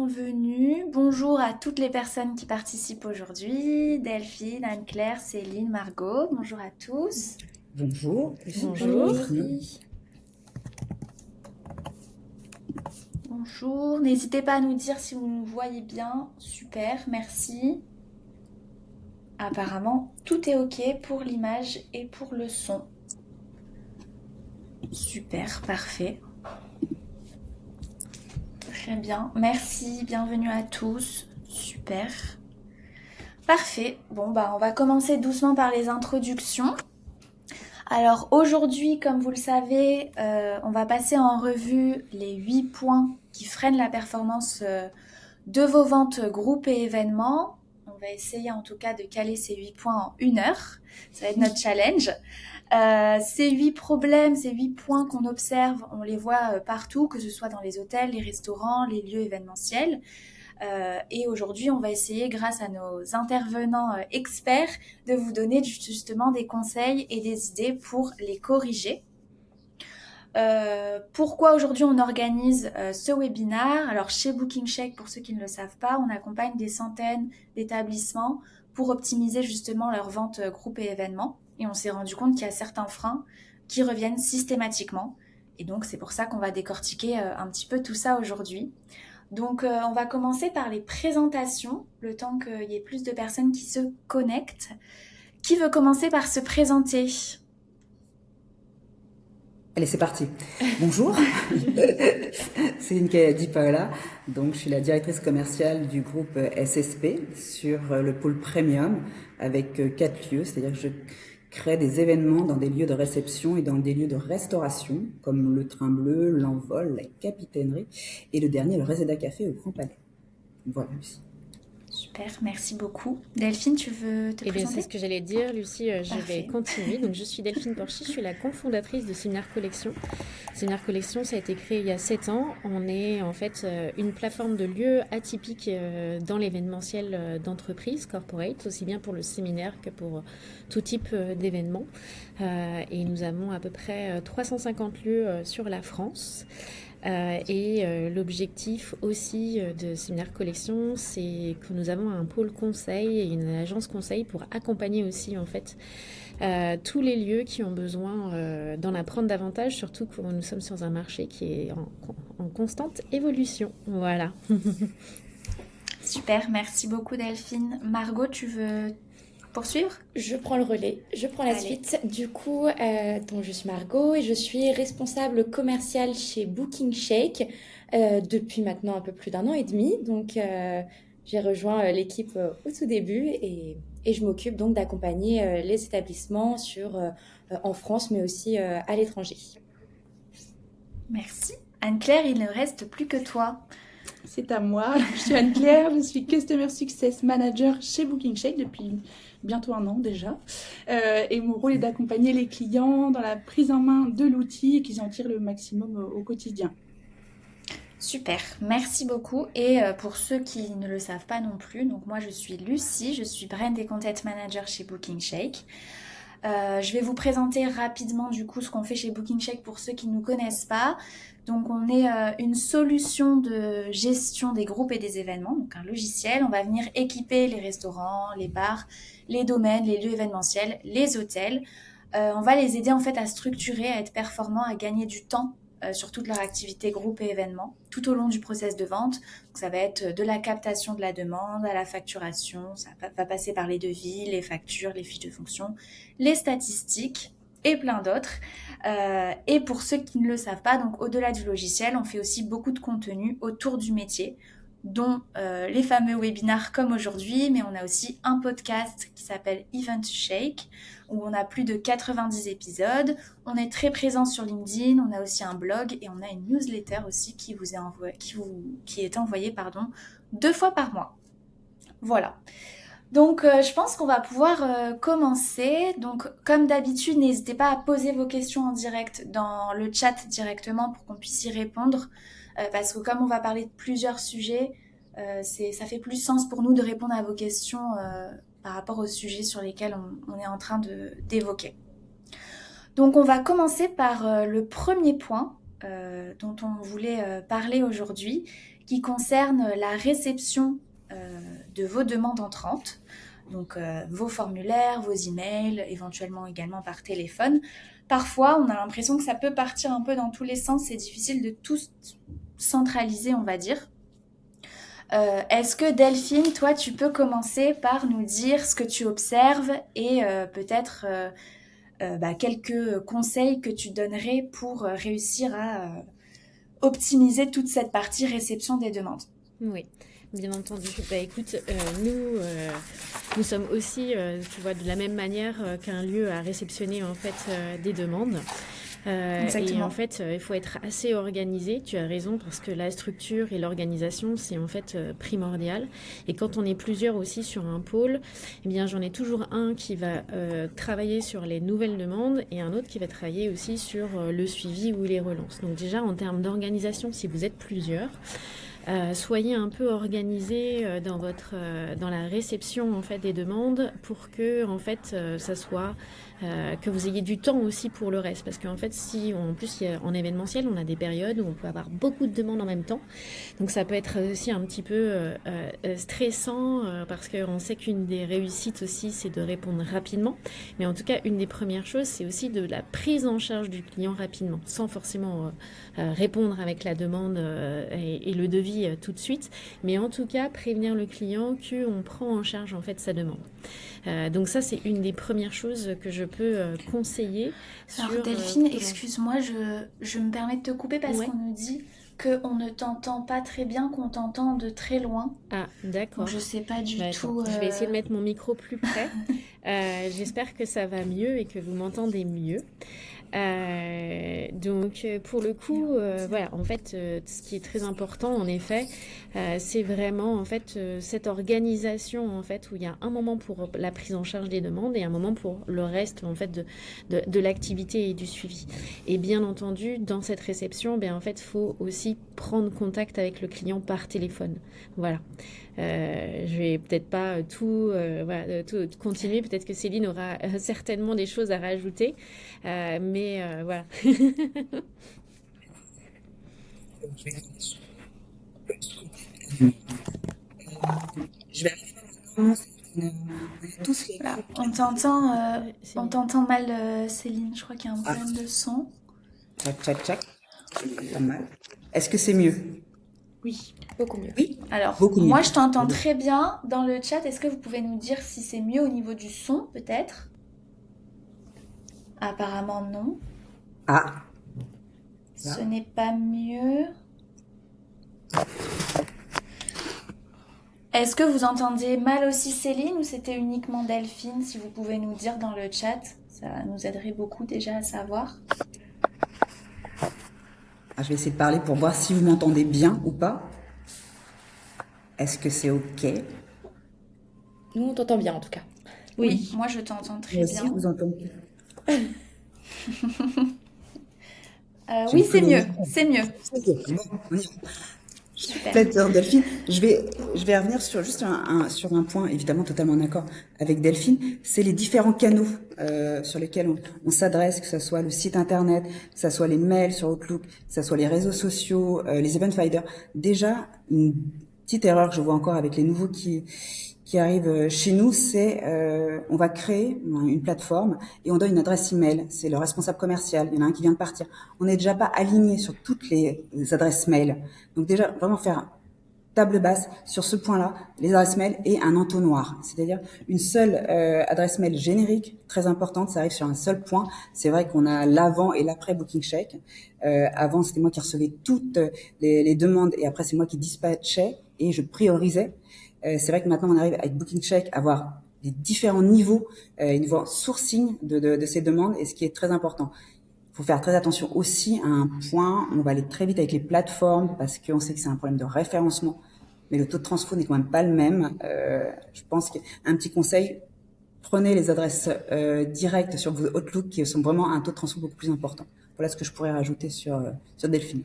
bienvenue. Bonjour à toutes les personnes qui participent aujourd'hui. Delphine, Anne-Claire, Céline, Margot. Bonjour à tous. Bonjour. Bonjour. Bonjour. N'hésitez pas à nous dire si vous nous voyez bien. Super, merci. Apparemment, tout est OK pour l'image et pour le son. Super, parfait. Très bien, merci, bienvenue à tous. Super. Parfait. Bon, on va commencer doucement par les introductions. Alors aujourd'hui, comme vous le savez, on va passer en revue les 8 points qui freinent la performance de vos ventes groupes et événements. On va essayer en tout cas de caler ces 8 points en 1 heure. Ça va être notre challenge. Ces 8 problèmes, ces 8 points qu'on observe, on les voit partout, que ce soit dans les hôtels, les restaurants, les lieux événementiels. Et aujourd'hui, on va essayer, grâce à nos intervenants experts, de vous donner justement des conseils et des idées pour les corriger. Pourquoi aujourd'hui on organise ce webinaire? Alors chez BookingShake, pour ceux qui ne le savent pas, on accompagne des centaines d'établissements pour optimiser justement leurs ventes groupes et événements. Et on s'est rendu compte qu'il y a certains freins qui reviennent systématiquement. Et donc c'est pour ça qu'on va décortiquer un petit peu tout ça aujourd'hui. Donc on va commencer par les présentations, le temps qu'il y ait plus de personnes qui se connectent. Qui veut commencer par se présenter? Allez, c'est parti. Bonjour, Céline Kayadi Paola. Donc, je suis la directrice commerciale du groupe SSP sur le pôle premium avec 4 lieux. C'est-à-dire que je crée des événements dans des lieux de réception et dans des lieux de restauration, comme le Train Bleu, l'Envol, la Capitainerie et le dernier, le Reseda Café au Grand Palais. Voilà, Lucie. Super, merci beaucoup. Delphine, tu veux te présenter? C'est ce que j'allais dire, Lucie. Je Parfait. vais continuer. Donc, je suis Delphine Porchy, je suis la cofondatrice de Séminaire Collection. Séminaire Collection, ça a été créé il y a 7 ans. On est en fait une plateforme de lieux atypiques dans l'événementiel d'entreprise, corporate, aussi bien pour le séminaire que pour tout type d'événement. Et nous avons à peu près 350 lieux sur la France. L'objectif aussi de Séminaire Collection, c'est que nous avons un pôle conseil et une agence conseil pour accompagner aussi en fait tous les lieux qui ont besoin d'en apprendre davantage, surtout que nous sommes sur un marché qui est en constante évolution. Voilà. Super, merci beaucoup Delphine. Margot, tu veux poursuivre? Je prends le relais, je prends la Allez. suite. Du coup, donc je suis Margot et je suis responsable commerciale chez BookingShake depuis maintenant un peu plus d'1 an et demi. Donc, j'ai rejoint l'équipe au tout début et je m'occupe donc d'accompagner les établissements en France, mais aussi à l'étranger. Merci. Anne-Claire, il ne reste plus que toi. C'est à moi. Je suis Anne-Claire, je suis Customer Success Manager chez BookingShake depuis bientôt 1 an déjà. Et mon rôle est d'accompagner les clients dans la prise en main de l'outil et qu'ils en tirent le maximum au quotidien. Super, merci beaucoup. Et pour ceux qui ne le savent pas non plus, donc moi je suis Lucie, je suis Brand et Content Manager chez BookingShake. Je vais vous présenter rapidement du coup ce qu'on fait chez BookingShake pour ceux qui ne nous connaissent pas. Donc on est une solution de gestion des groupes et des événements, donc un logiciel. On va venir équiper les restaurants, les bars, les domaines, les lieux événementiels, les hôtels. On va les aider en fait à structurer, à être performants, à gagner du temps sur toute leur activité groupe et événements tout au long du process de vente. Donc ça va être de la captation de la demande à la facturation, ça va passer par les devis, les factures, les fiches de fonction, les statistiques et plein d'autres. Et pour ceux qui ne le savent pas, donc au-delà du logiciel, on fait aussi beaucoup de contenu autour du métier, dont les fameux webinars comme aujourd'hui, mais on a aussi un podcast qui s'appelle Event Shake, où on a plus de 90 épisodes. On est très présent sur LinkedIn, on a aussi un blog et on a une newsletter aussi qui est envoyée 2 fois par mois. Voilà. Donc je pense qu'on va pouvoir commencer. Donc comme d'habitude, n'hésitez pas à poser vos questions en direct dans le chat directement pour qu'on puisse y répondre. Parce que comme on va parler de plusieurs sujets, ça fait plus sens pour nous de répondre à vos questions par rapport aux sujets sur lesquels on est en train d'évoquer. Donc on va commencer par le premier point dont on voulait parler aujourd'hui, qui concerne la réception de vos demandes entrantes. Donc vos formulaires, vos emails, éventuellement également par téléphone. Parfois, on a l'impression que ça peut partir un peu dans tous les sens. C'est difficile de tout centraliser, on va dire. Est-ce que Delphine, toi, tu peux commencer par nous dire ce que tu observes et peut-être quelques conseils que tu donnerais pour réussir à optimiser toute cette partie réception des demandes? Oui, bien entendu. Écoute, nous sommes aussi, tu vois, de la même manière qu'un lieu à réceptionner en fait des demandes. Et en fait, il faut être assez organisé. Tu as raison parce que la structure et l'organisation, c'est en fait primordial. Et quand on est plusieurs aussi sur un pôle, eh bien, j'en ai toujours un qui va travailler sur les nouvelles demandes et un autre qui va travailler aussi sur le suivi ou les relances. Donc déjà, en termes d'organisation, si vous êtes plusieurs, soyez un peu organisé dans la réception en fait des demandes pour que en fait ça soit que vous ayez du temps aussi pour le reste, parce qu'en fait en plus en événementiel on a des périodes où on peut avoir beaucoup de demandes en même temps, donc ça peut être aussi un petit peu stressant parce qu'on sait qu'une des réussites aussi c'est de répondre rapidement, mais en tout cas une des premières choses c'est aussi de la prise en charge du client rapidement, sans forcément répondre avec la demande et le devis tout de suite, mais en tout cas prévenir le client qu'on prend en charge en fait sa demande. Donc ça c'est une des premières choses que je peux conseiller. Alors Delphine, excuse-moi, je me permets de te couper parce qu'on nous dit qu'on ne t'entend pas très bien, qu'on t'entend de très loin. Ah, d'accord. Donc je sais pas du tout. Je vais essayer de mettre mon micro plus près. J'espère que ça va mieux et que vous m'entendez mieux. Donc pour le coup, voilà, en fait, ce qui est très important, en effet, c'est vraiment en fait cette organisation en fait où il y a un moment pour la prise en charge des demandes et un moment pour le reste en fait de l'activité et du suivi. Et bien entendu, dans cette réception, en fait, faut aussi prendre contact avec le client par téléphone. Voilà. Je vais peut-être pas tout continuer. Peut-être que Céline aura certainement des choses à rajouter, mais voilà. Je vais tous les là. On t'entend mal, Céline. Je crois qu'il y a un problème de son. Tchac. Pas mal. Est-ce que c'est mieux? Oui. Beaucoup mieux. Oui. Alors, Beaucoup mieux. moi, je t'entends très bien dans le chat. Est-ce que vous pouvez nous dire si c'est mieux au niveau du son, peut-être? Apparemment, non. Ah. Ce n'est pas mieux. Est-ce que vous entendez mal aussi Céline ou c'était uniquement Delphine? Si vous pouvez nous dire dans le chat, ça nous aiderait beaucoup déjà à savoir. Je vais essayer de parler pour voir si vous m'entendez bien ou pas. Est-ce que c'est OK? Nous, on t'entend bien en tout cas. Oui, moi je t'entends très Moi bien. aussi, vous entendez? Oui, c'est mieux, c'est mieux. Bon, on y va. Super. Peut-être, Delphine, je vais revenir sur juste sur un point, évidemment totalement d'accord avec Delphine, c'est les différents canaux sur lesquels on s'adresse, que ce soit le site internet, que ce soit les mails sur Outlook, que ce soit les réseaux sociaux, les event finders. Déjà, une petite erreur que je vois encore avec les nouveaux qui arrivent chez nous, c'est on va créer une plateforme et on donne une adresse email. C'est le responsable commercial. Il y en a un qui vient de partir. On n'est déjà pas aligné sur toutes les adresses mail. Donc déjà vraiment faire table basse sur ce point-là, les adresses mail et un entonnoir, c'est-à-dire une seule adresse mail générique, très importante. Ça arrive sur un seul point. C'est vrai qu'on a l'avant et l'après Booking Check. Avant, c'était moi qui recevais toutes les demandes et après c'est moi qui dispatchais et je priorisais. C'est vrai que maintenant on arrive avec Booking Check à avoir les différents niveaux, niveau sourcing de ces demandes, et ce qui est très important. Il faut faire très attention aussi à un point, on va aller très vite avec les plateformes parce qu'on sait que c'est un problème de référencement, mais le taux de transfo n'est quand même pas le même. Je pense qu'un petit conseil, prenez les adresses directes sur vos Outlook qui sont vraiment un taux de transfo beaucoup plus important. Voilà ce que je pourrais rajouter sur Delphine.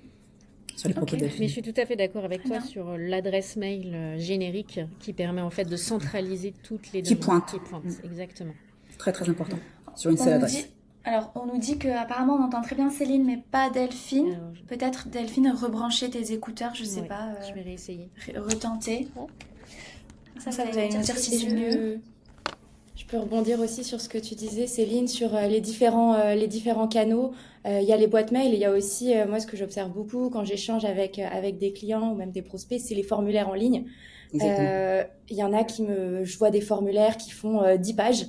Sur les propos de Delphine. Mais je suis tout à fait d'accord avec toi sur l'adresse mail générique qui permet en fait de centraliser toutes les demandes qui pointent. Exactement. Très très important. Sur une seule adresse. Alors, on nous dit qu'apparemment on entend très bien Céline, mais pas Delphine. Alors, Peut-être Delphine, rebrancher tes écouteurs, je sais ouais, pas, je vais réessayer. retenter. Hop. Ça, vous allez nous dire si Et c'est mieux. je peux rebondir aussi sur ce que tu disais, Céline, sur les différents canaux. Il y a les boîtes mail et il y a aussi, moi, ce que j'observe beaucoup quand j'échange avec des clients ou même des prospects, c'est les formulaires en ligne. Exactement. Il y en a je vois des formulaires qui font 10 pages.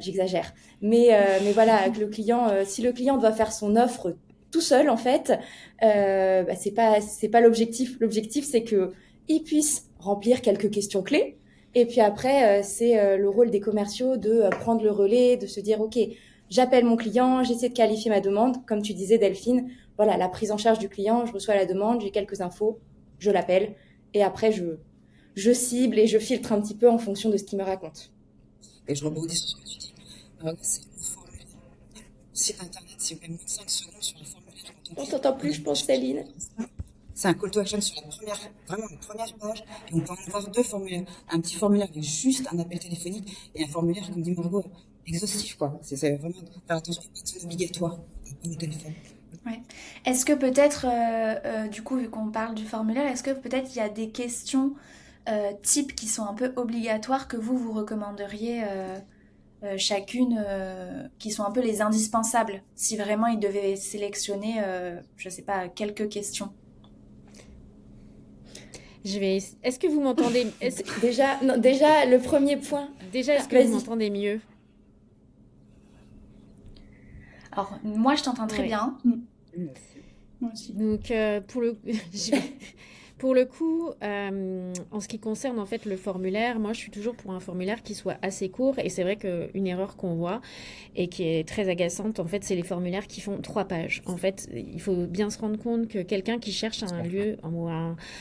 J'exagère. Mais voilà, que si le client doit faire son offre tout seul, en fait, bah, c'est pas l'objectif. L'objectif, c'est que il puisse remplir quelques questions clés. Et puis après, c'est le rôle des commerciaux de prendre le relais, de se dire, OK, j'appelle mon client, j'essaie de qualifier ma demande. Comme tu disais, Delphine, voilà, la prise en charge du client, je reçois la demande, j'ai quelques infos, je l'appelle. Et après, je cible et je filtre un petit peu en fonction de ce qu'il me raconte. Et je rebondis sur ce que tu dis. C'est le formulaire. Site internet, si vous avez moins de 5 secondes sur le formulaire, quand On clique, t'entend on plus, a je une pense, page qui Céline. c'est un call to action sur vraiment la première page, et on peut en avoir deux formulaires. Un petit formulaire avec juste un appel téléphonique et un formulaire, comme dit Margot, exhaustif, quoi. C'est vraiment faire attention, c'est obligatoire au téléphone. Ouais. Est-ce que peut-être, du coup, vu qu'on parle du formulaire, est-ce que peut-être il y a des questions types qui sont un peu obligatoires que vous recommanderiez chacune, qui sont un peu les indispensables, si vraiment il devait sélectionner, je sais pas, quelques questions. Est-ce que vous m'entendez? Déjà, non, déjà, le premier point. Déjà, est-ce que Vas-y. vous m'entendez mieux? Alors, moi, je t'entends très Ouais. bien. Moi aussi. Donc, pour le coup, en ce qui concerne en fait le formulaire, moi je suis toujours pour un formulaire qui soit assez court. Et c'est vrai qu'une erreur qu'on voit et qui est très agaçante, en fait, c'est les formulaires qui font 3 pages. En fait, il faut bien se rendre compte que quelqu'un qui cherche un lieu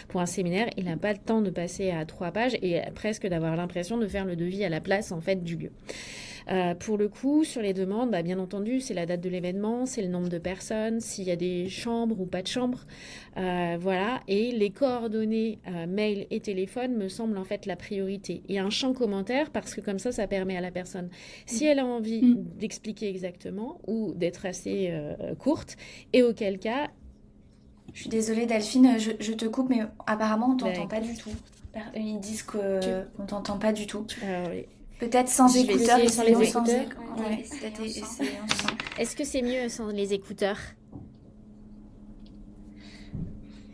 pour un séminaire, il n'a pas le temps de passer à 3 pages et presque d'avoir l'impression de faire le devis à la place en fait du lieu. Pour le coup, sur les demandes, bah, bien entendu, c'est la date de l'événement, c'est le nombre de personnes, s'il y a des chambres ou pas de chambres, voilà. Et les coordonnées mail et téléphone me semblent en fait la priorité. Et un champ commentaire parce que comme ça permet à la personne, si elle a envie d'expliquer exactement ou d'être assez courte, et auquel cas, Je suis désolée, Delphine, je te coupe, mais apparemment, on t'entend pas du tout. Ils disent qu'on t'entend pas du tout. oui. Peut-être sans Je vais écouteurs. essayer sans les sinon écouteurs. Ouais, peut-être essayons sans. Est-ce que c'est mieux sans les écouteurs?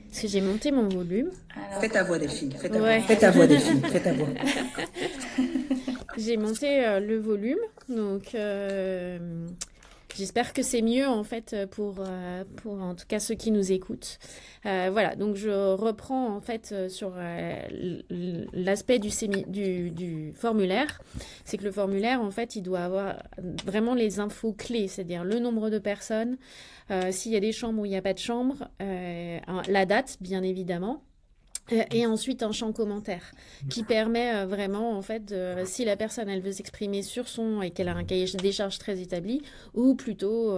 Parce que j'ai monté mon volume. Alors, Fais ta voix, Delphine. Fais ta Ouais. voix. Fais ta voix, Delphine. Fais ta voix. J'ai monté le volume, donc j'espère que c'est mieux en fait pour en tout cas ceux qui nous écoutent. Voilà, donc je reprends en fait sur l'aspect du formulaire. C'est que le formulaire en fait il doit avoir vraiment les infos clés, c'est-à-dire le nombre de personnes, s'il y a des chambres ou il n'y a pas de chambre, la date bien évidemment. Et ensuite un champ commentaire qui permet vraiment en fait si la personne elle veut s'exprimer sur son et qu'elle a un cahier des charges très établi ou plutôt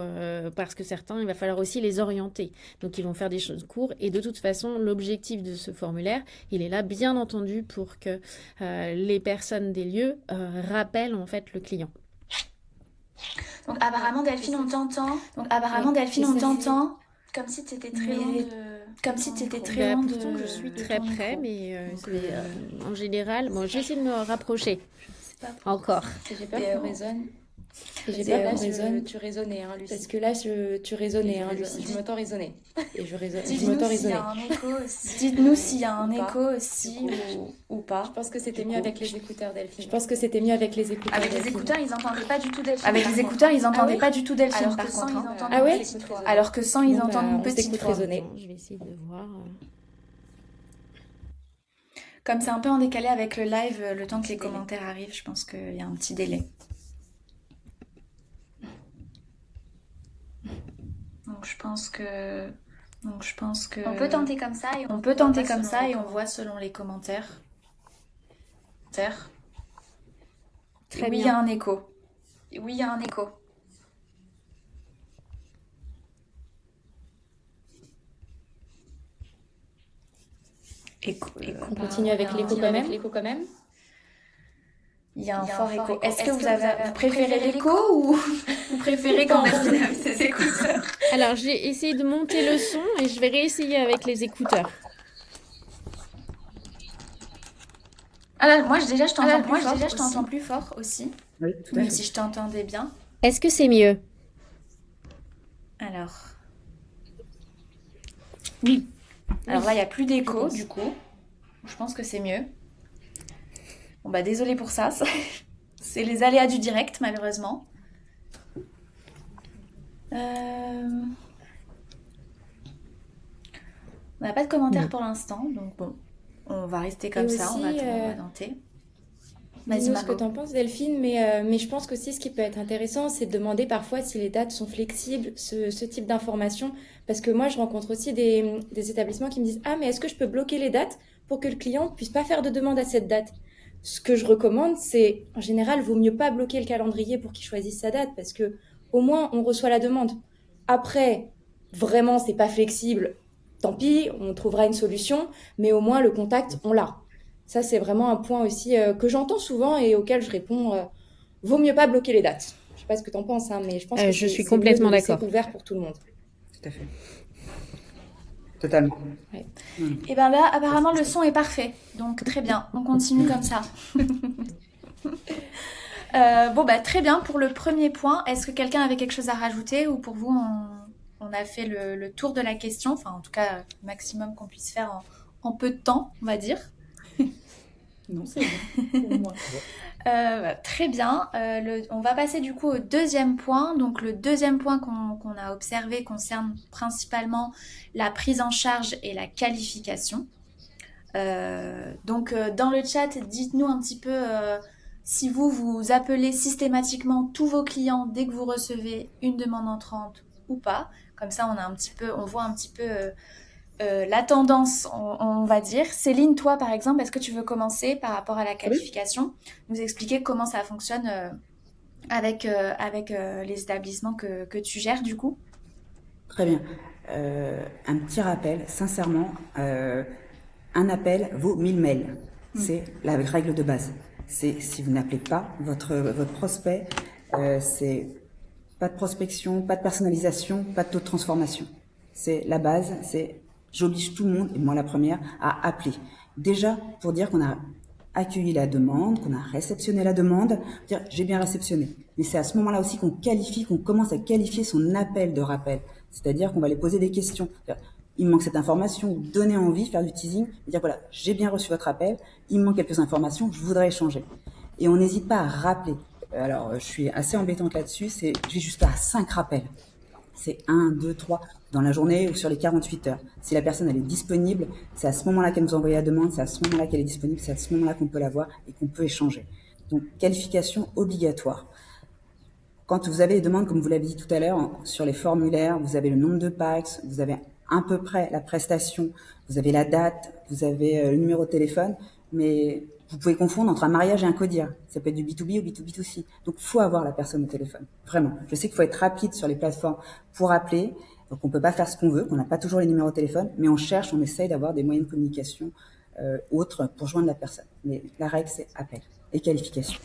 parce que certains il va falloir aussi les orienter donc ils vont faire des choses courtes et de toute façon l'objectif de ce formulaire il est là bien entendu pour que les personnes des lieux rappellent en fait le client. donc apparemment, Delphine, on t'entend. Comme si tu étais très loin de. Comme si tu étais très loin de. Pourtant je suis de très ton près micro. mais en général bon j'essaie de me rapprocher encore. J'ai peur qu'on résonne. J'ai peur qu'on résonne. Tu résonnais, hein, Lucie. Parce que là, tu résonnais, hein, Lucie. Je m'entends résonner. Et je résonne. Je Dites-nous m'entends s'il y résonner. a un écho aussi. Dites-nous s'il y a un écho aussi ou pas. Je pense que c'était mieux avec les écouteurs, Delphine. Je pense que c'était mieux avec les écouteurs. Avec les Delphine. écouteurs, ils n'entendaient pas du tout Delphine. Avec par les contre. écouteurs, ils n'entendaient oui. pas du tout Delphine Alors par que contre. sans, ils hein. entendent Ah ouais Alors que sans, ils Bon, entendent bah, une on petite s'écoute voix. résonner. Attends, je vais essayer de voir. Comme c'est un peu en décalé avec le live, le temps que les commentaires arrivent, je pense qu'il y a un petit délai. Donc je pense que On peut tenter comme ça et on peut tenter comme ça et on voit selon les commentaires. Très Oui, il y bien. a un écho. Oui, il y a un écho. Écho. On continue avec l'écho quand même. Il y a un fort écho. Est-ce que vous préférez l'écho ou vous préférez quand Delphine a ses écouteurs? Alors, j'ai essayé de monter le son et je vais réessayer avec les écouteurs. Alors, moi, déjà, je t'entends plus fort aussi. Oui, tout à Même fait. si je t'entendais bien. Est-ce que c'est mieux? Alors. Oui. Alors là, il n'y a plus d'écho, du coup. Je pense que c'est mieux. Bon, bah, désolée pour ça. C'est les aléas du direct, malheureusement. On n'a pas de commentaires pour l'instant, donc bon, on va rester comme Et ça, on aussi, va tenter. Vas-y, Dis-nous ce que Margot. tu en penses, Delphine, mais je pense qu'aussi ce qui peut être intéressant, c'est de demander parfois si les dates sont flexibles, ce type d'information. Parce que moi, je rencontre aussi des établissements qui me disent: Ah, mais est-ce que je peux bloquer les dates pour que le client ne puisse pas faire de demande à cette date? Ce que je recommande, c'est en général, vaut mieux pas bloquer le calendrier pour qu'il choisisse sa date parce que au moins on reçoit la demande. Après, vraiment, c'est pas flexible, tant pis, on trouvera une solution, mais au moins le contact, on l'a. Ça, c'est vraiment un point aussi que j'entends souvent et auquel je réponds vaut mieux pas bloquer les dates. Je sais pas ce que tu en penses, hein, mais je pense que Je suis c'est mieux complètement de laisser d'accord. ouvert pour tout le monde. Tout à fait. Totalement. Et ben là, apparemment, le son est parfait. Donc, très bien. On continue comme ça. Bon, bah, très bien. Pour le premier point, est-ce que quelqu'un avait quelque chose à rajouter ou pour vous, on a fait le tour de la question? Enfin, en tout cas, le maximum qu'on puisse faire en peu de temps, on va dire. Non, c'est bon pour moi. Très bien. On va passer du coup au deuxième point. Donc le deuxième point qu'on a observé concerne principalement la prise en charge et la qualification. Donc dans le chat, dites-nous un petit peu si vous appelez systématiquement tous vos clients dès que vous recevez une demande entrante ou pas. Comme ça, on voit un petit peu la tendance, on va dire. Céline, toi, par exemple, est-ce que tu veux commencer par rapport à la qualification, nous expliquer comment ça fonctionne avec les établissements que tu gères, du coup? Très bien. Un petit rappel, sincèrement, un appel vaut 1000 mails. C'est la règle de base. C'est si vous n'appelez pas votre prospect, c'est pas de prospection, pas de personnalisation, pas de taux de transformation. C'est la base, j'oblige tout le monde, et moi la première, à appeler. Déjà, pour dire qu'on a accueilli la demande, qu'on a réceptionné la demande, dire j'ai bien réceptionné. Mais c'est à ce moment-là aussi qu'on commence à qualifier son appel de rappel. C'est-à-dire qu'on va les poser des questions. Il me manque cette information, donner envie, faire du teasing, dire voilà, j'ai bien reçu votre appel, il me manque quelques informations, je voudrais échanger. Et on n'hésite pas à rappeler. Alors, je suis assez embêtante là-dessus, je vais jusqu'à 5 rappels. C'est 1, 2, 3 dans la journée ou sur les 48 heures. Si la personne elle est disponible, c'est à ce moment-là qu'elle nous envoie la demande, c'est à ce moment-là qu'elle est disponible, c'est à ce moment-là qu'on peut la voir et qu'on peut échanger. Donc, qualification obligatoire. Quand vous avez les demandes, comme vous l'avez dit tout à l'heure, sur les formulaires, vous avez le nombre de packs, vous avez à peu près la prestation, vous avez la date, vous avez le numéro de téléphone, mais vous pouvez confondre entre un mariage et un codir. Ça peut être du B2B ou B2B2C. Donc, il faut avoir la personne au téléphone. Vraiment. Je sais qu'il faut être rapide sur les plateformes pour appeler. Donc, on peut pas faire ce qu'on veut, qu'on n'a pas toujours les numéros de téléphone, mais on essaye d'avoir des moyens de communication autres pour joindre la personne. Mais la règle, c'est appel et qualification.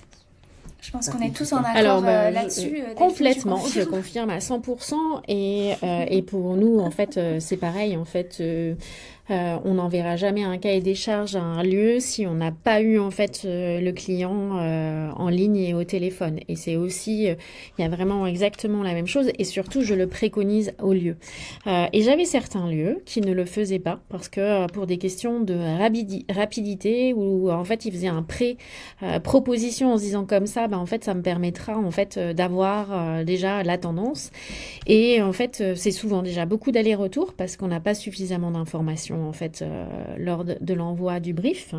Je pense qu'on est tous en accord Alors, là-dessus. Delphine, complètement, tu je confirmes? confirme à 100%. Et pour nous, en fait, c'est pareil. En fait, on n'enverra jamais un cahier des charges à un lieu si on n'a pas eu en fait le client en ligne et au téléphone. Et c'est aussi, il y a vraiment exactement la même chose. Et surtout, je le préconise au lieu. Et j'avais certains lieux qui ne le faisaient pas parce que pour des questions de rapidité ou en fait, ils faisaient un proposition en se disant comme ça, en fait, ça me permettra en fait d'avoir déjà la tendance. Et en fait, c'est souvent déjà beaucoup d'allers-retours parce qu'on n'a pas suffisamment d'informations en fait lors de l'envoi du brief.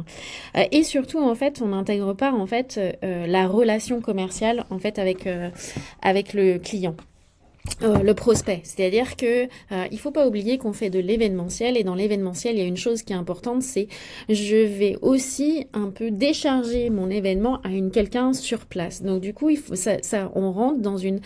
Et surtout en fait, on n'intègre pas en fait la relation commerciale en fait avec le client. Le prospect, c'est-à-dire que il faut pas oublier qu'on fait de l'événementiel et dans l'événementiel il y a une chose qui est importante, c'est je vais aussi un peu décharger mon événement à quelqu'un sur place. Donc du coup il faut on rentre dans une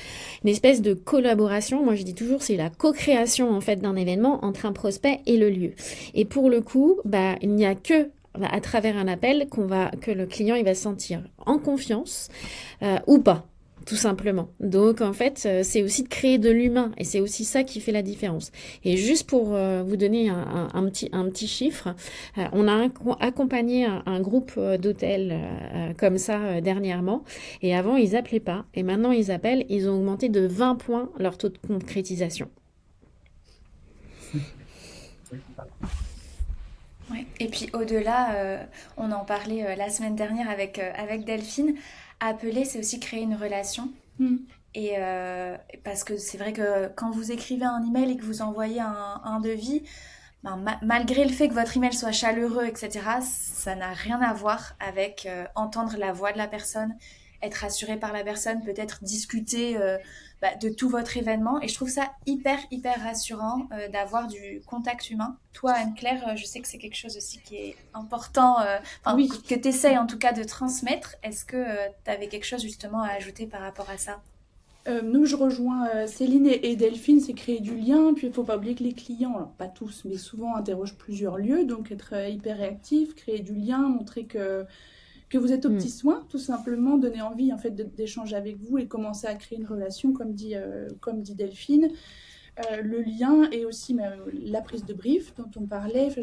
espèce de collaboration. Moi je dis toujours c'est la co-création en fait d'un événement entre un prospect et le lieu. Et pour le coup il n'y a que à travers un appel que le client il va se sentir en confiance ou pas. Tout simplement. Donc, en fait, c'est aussi de créer de l'humain et c'est aussi ça qui fait la différence. Et juste pour vous donner un petit chiffre, on a accompagné un groupe d'hôtels comme ça dernièrement et avant, ils appelaient pas et maintenant, ils appellent. Ils ont augmenté de 20 points leur taux de concrétisation. Ouais. Et puis au-delà, on en parlait la semaine dernière avec Delphine, appeler, c'est aussi créer une relation. Mm. Et parce que c'est vrai que quand vous écrivez un email et que vous envoyez un devis, ben, malgré le fait que votre email soit chaleureux, etc., ça n'a rien à voir avec entendre la voix de la personne, être rassuré par la personne, peut-être discuter de tout votre événement. Et je trouve ça hyper rassurant d'avoir du contact humain. Toi, Anne-Claire, je sais que c'est quelque chose aussi qui est important, Oui. que tu essayes en tout cas de transmettre. Est-ce que tu avais quelque chose justement à ajouter par rapport à ça? Nous, je rejoins Céline et Delphine, c'est créer du lien. Puis il ne faut pas oublier que les clients, alors pas tous, mais souvent interrogent plusieurs lieux. Donc être hyper réactif, créer du lien, montrer que vous êtes aux petits soins, tout simplement, donner envie en fait d'échanger avec vous et commencer à créer une relation, comme dit Delphine. Le lien et aussi la prise de brief dont on parlait. Enfin,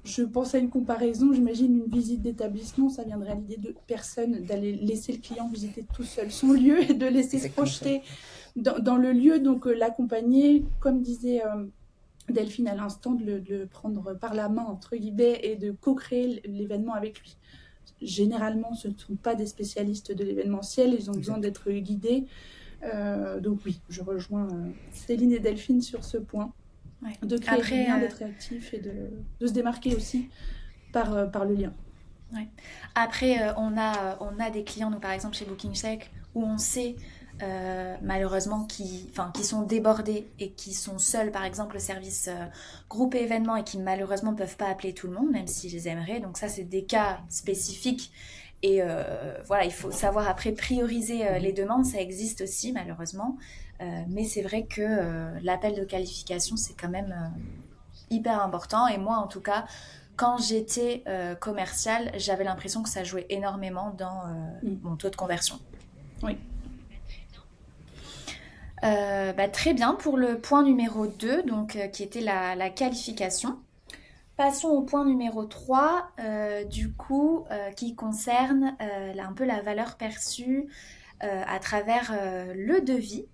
je pense à une comparaison, j'imagine une visite d'établissement, ça viendrait à l'idée de personne, d'aller laisser le client visiter tout seul son lieu et de laisser se projeter dans le lieu, donc l'accompagner, comme disait Delphine à l'instant, de le prendre par la main, entre guillemets, et de co-créer l'événement avec lui. Généralement, ce ne sont pas des spécialistes de l'événementiel, ils ont besoin d'être guidés. Donc oui, je rejoins Céline et Delphine sur ce point. Ouais. De créer du lien, d'être réactif et de se démarquer aussi par le lien. Ouais. Après, on a des clients, nous par exemple chez BookingShake, où on sait malheureusement qui sont débordés et qui sont seuls, par exemple le service groupe et événements, et qui malheureusement ne peuvent pas appeler tout le monde, même s'ils les aimeraient. Donc ça, c'est des cas spécifiques. Et voilà, il faut savoir après prioriser les demandes, ça existe aussi malheureusement. Mais c'est vrai que l'appel de qualification, c'est quand même hyper important. Et moi, en tout cas, quand j'étais commerciale, j'avais l'impression que ça jouait énormément dans mon taux de conversion. Oui. Très bien, pour le point numéro 2, donc, qui était la qualification. Passons au point numéro 3, qui concerne un peu la valeur perçue à travers le devis.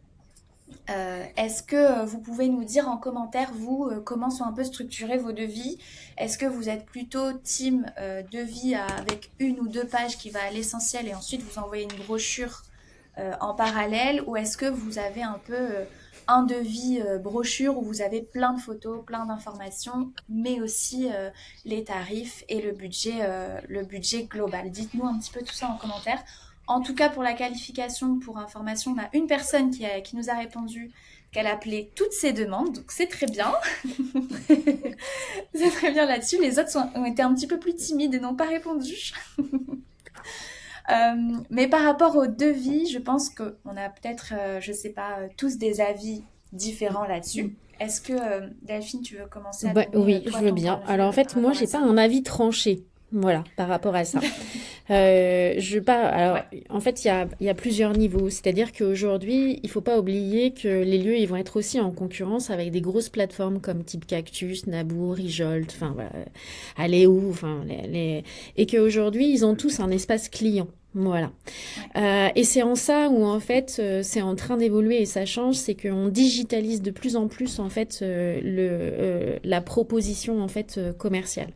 Est-ce que vous pouvez nous dire en commentaire, vous, comment sont un peu structurés vos devis? Est-ce que vous êtes plutôt team devis avec 1 ou 2 pages qui va à l'essentiel et ensuite vous envoyez une brochure en parallèle, ou est-ce que vous avez un peu un devis brochure où vous avez plein de photos, plein d'informations, mais aussi les tarifs et le budget global? Dites-nous un petit peu tout ça en commentaire. En tout cas, pour la qualification, pour information, on a une personne qui nous a répondu qu'elle appelait toutes ses demandes, donc c'est très bien. C'est très bien là-dessus. Les autres ont été un petit peu plus timides et n'ont pas répondu. Mais par rapport au devis, je pense qu'on a peut-être, tous des avis différents là-dessus. Est-ce que, Delphine, tu veux commencer à donner, oui, je veux bien. Alors en fait, moi, j'ai pas un avis tranché. Voilà, par rapport à ça. En fait, il y a plusieurs niveaux. C'est-à-dire qu'aujourd'hui, il faut pas oublier que les lieux, ils vont être aussi en concurrence avec des grosses plateformes comme type Cactus, Nabour, Rijolt, Aléo, et qu'aujourd'hui, ils ont tous un espace client. Voilà. Et c'est en ça où en fait c'est en train d'évoluer et ça change, c'est qu'on digitalise de plus en plus en fait la proposition en fait commerciale.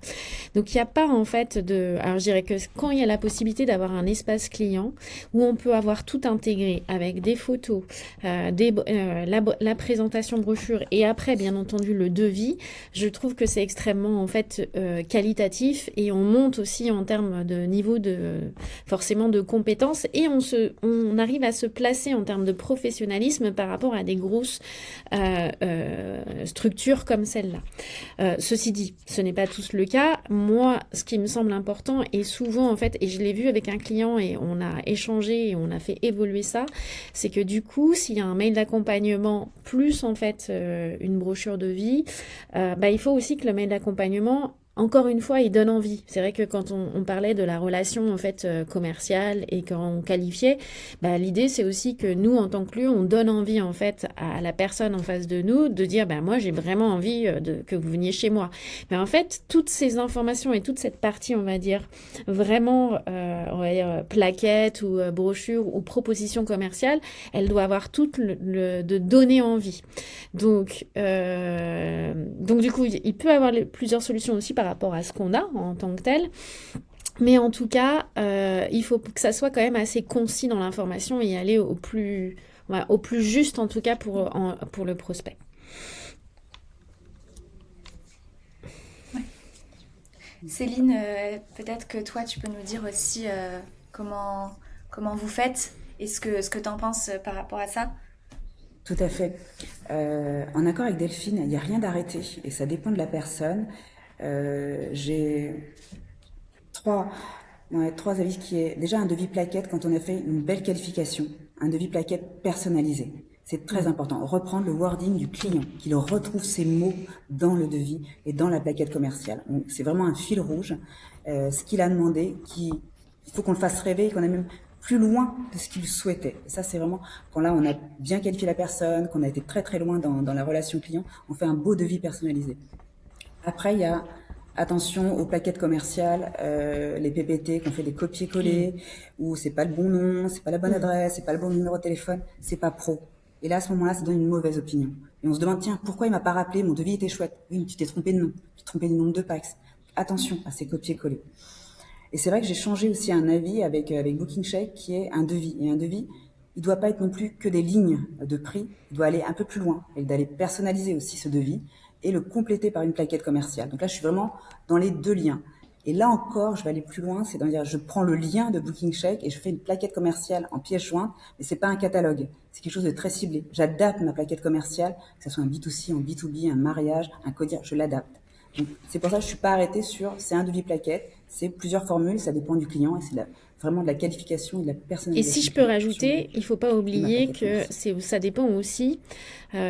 Donc il n'y a pas en fait alors je dirais que quand il y a la possibilité d'avoir un espace client où on peut avoir tout intégré avec des photos, la présentation brochure et après bien entendu le devis, je trouve que c'est extrêmement en fait qualitatif et on monte aussi en termes de niveau forcément de compétences et on arrive à se placer en termes de professionnalisme par rapport à des grosses structures comme celle-là. Ceci dit, ce n'est pas tous le cas. Moi, ce qui me semble important et souvent en fait, et je l'ai vu avec un client et on a échangé et on a fait évoluer ça, c'est que du coup, s'il y a un mail d'accompagnement plus en fait une brochure de vie, il faut aussi que le mail d'accompagnement encore une fois, il donne envie. C'est vrai que quand on parlait de la relation en fait commerciale et quand on qualifiait, bah, l'idée c'est aussi que nous en tant que lieu, on donne envie en fait à la personne en face de nous de dire bah moi j'ai vraiment envie que vous veniez chez moi. Mais en fait, toutes ces informations et toute cette partie, on va dire vraiment, on va dire plaquette ou brochure ou proposition commerciale, elle doit avoir toute de donner envie. Donc du coup, il peut avoir plusieurs solutions aussi par rapport à ce qu'on a en tant que tel. Mais en tout cas, il faut que ça soit quand même assez concis dans l'information et aller voilà, au plus juste en tout cas pour le prospect. Céline, peut-être que toi, tu peux nous dire aussi comment vous faites et ce que tu en penses par rapport à ça. Tout à fait. En accord avec Delphine, il n'y a rien d'arrêté et ça dépend de la personne. J'ai trois avis qui est déjà un devis plaquette quand on a fait une belle qualification, un devis plaquette personnalisé. C'est très important. Reprendre le wording du client, qu'il retrouve ses mots dans le devis et dans la plaquette commerciale. C'est vraiment un fil rouge. Ce qu'il a demandé, il faut qu'on le fasse rêver et qu'on aille même plus loin de ce qu'il souhaitait. Et ça, c'est vraiment quand là, on a bien qualifié la personne, qu'on a été très très loin dans la relation client, on fait un beau devis personnalisé. Après, il y a attention aux plaquettes commerciales, les PPT qu'on fait des copier-coller, où c'est pas le bon nom, c'est pas la bonne adresse, c'est pas le bon numéro de téléphone, c'est pas pro. Et là, à ce moment-là, ça donne une mauvaise opinion. Et on se demande, tiens, pourquoi il m'a pas rappelé, mon devis était chouette. Oui, mais tu t'es trompé de nom, tu t'es trompé du nombre de packs. Attention à ces copier-coller. Et c'est vrai que j'ai changé aussi un avis avec Booking Check qui est un devis. Et un devis, il doit pas être non plus que des lignes de prix, il doit aller un peu plus loin et d'aller personnaliser aussi ce devis et le compléter par une plaquette commerciale. Donc là, je suis vraiment dans les deux liens. Et là encore, je vais aller plus loin, c'est de dire, je prends le lien de Booking Check et je fais une plaquette commerciale en pièce jointe, mais c'est pas un catalogue, c'est quelque chose de très ciblé. J'adapte ma plaquette commerciale, que ce soit un B2C, un B2B, un mariage, un codir, je l'adapte. Donc, c'est pour ça que je suis pas arrêtée sur, c'est un devis plaquette, c'est plusieurs formules, ça dépend du client et c'est vraiment de la qualification et de la personnalisation. Et si je peux rajouter, il faut pas oublier que ça dépend aussi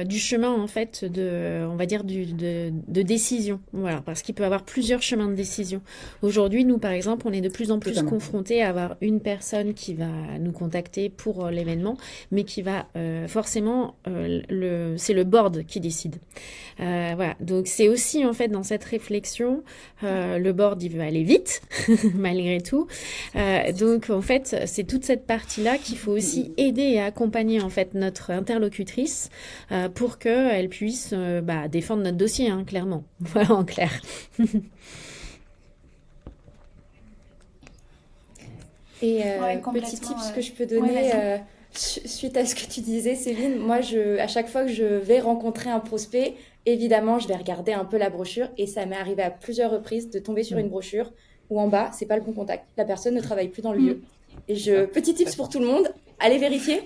du chemin en fait on va dire de décision. Voilà, parce qu'il peut y avoir plusieurs chemins de décision. Aujourd'hui, nous par exemple, on est de plus en plus confrontés à avoir une personne qui va nous contacter pour l'événement, mais qui va forcément c'est le board qui décide. Voilà, donc c'est aussi en fait dans cette réflexion, le board il veut aller vite malgré tout. Donc en fait, c'est toute cette partie-là qu'il faut aussi aider et accompagner en fait notre interlocutrice pour qu'elle puisse défendre notre dossier, hein, clairement. Voilà, en clair. Et petit tips que je peux donner suite à ce que tu disais, Céline, moi, à chaque fois que je vais rencontrer un prospect, évidemment, je vais regarder un peu la brochure et ça m'est arrivé à plusieurs reprises de tomber sur une brochure où en bas, c'est pas le bon contact. La personne ne travaille plus dans le lieu. Et petit tips pour tout le monde, allez vérifier,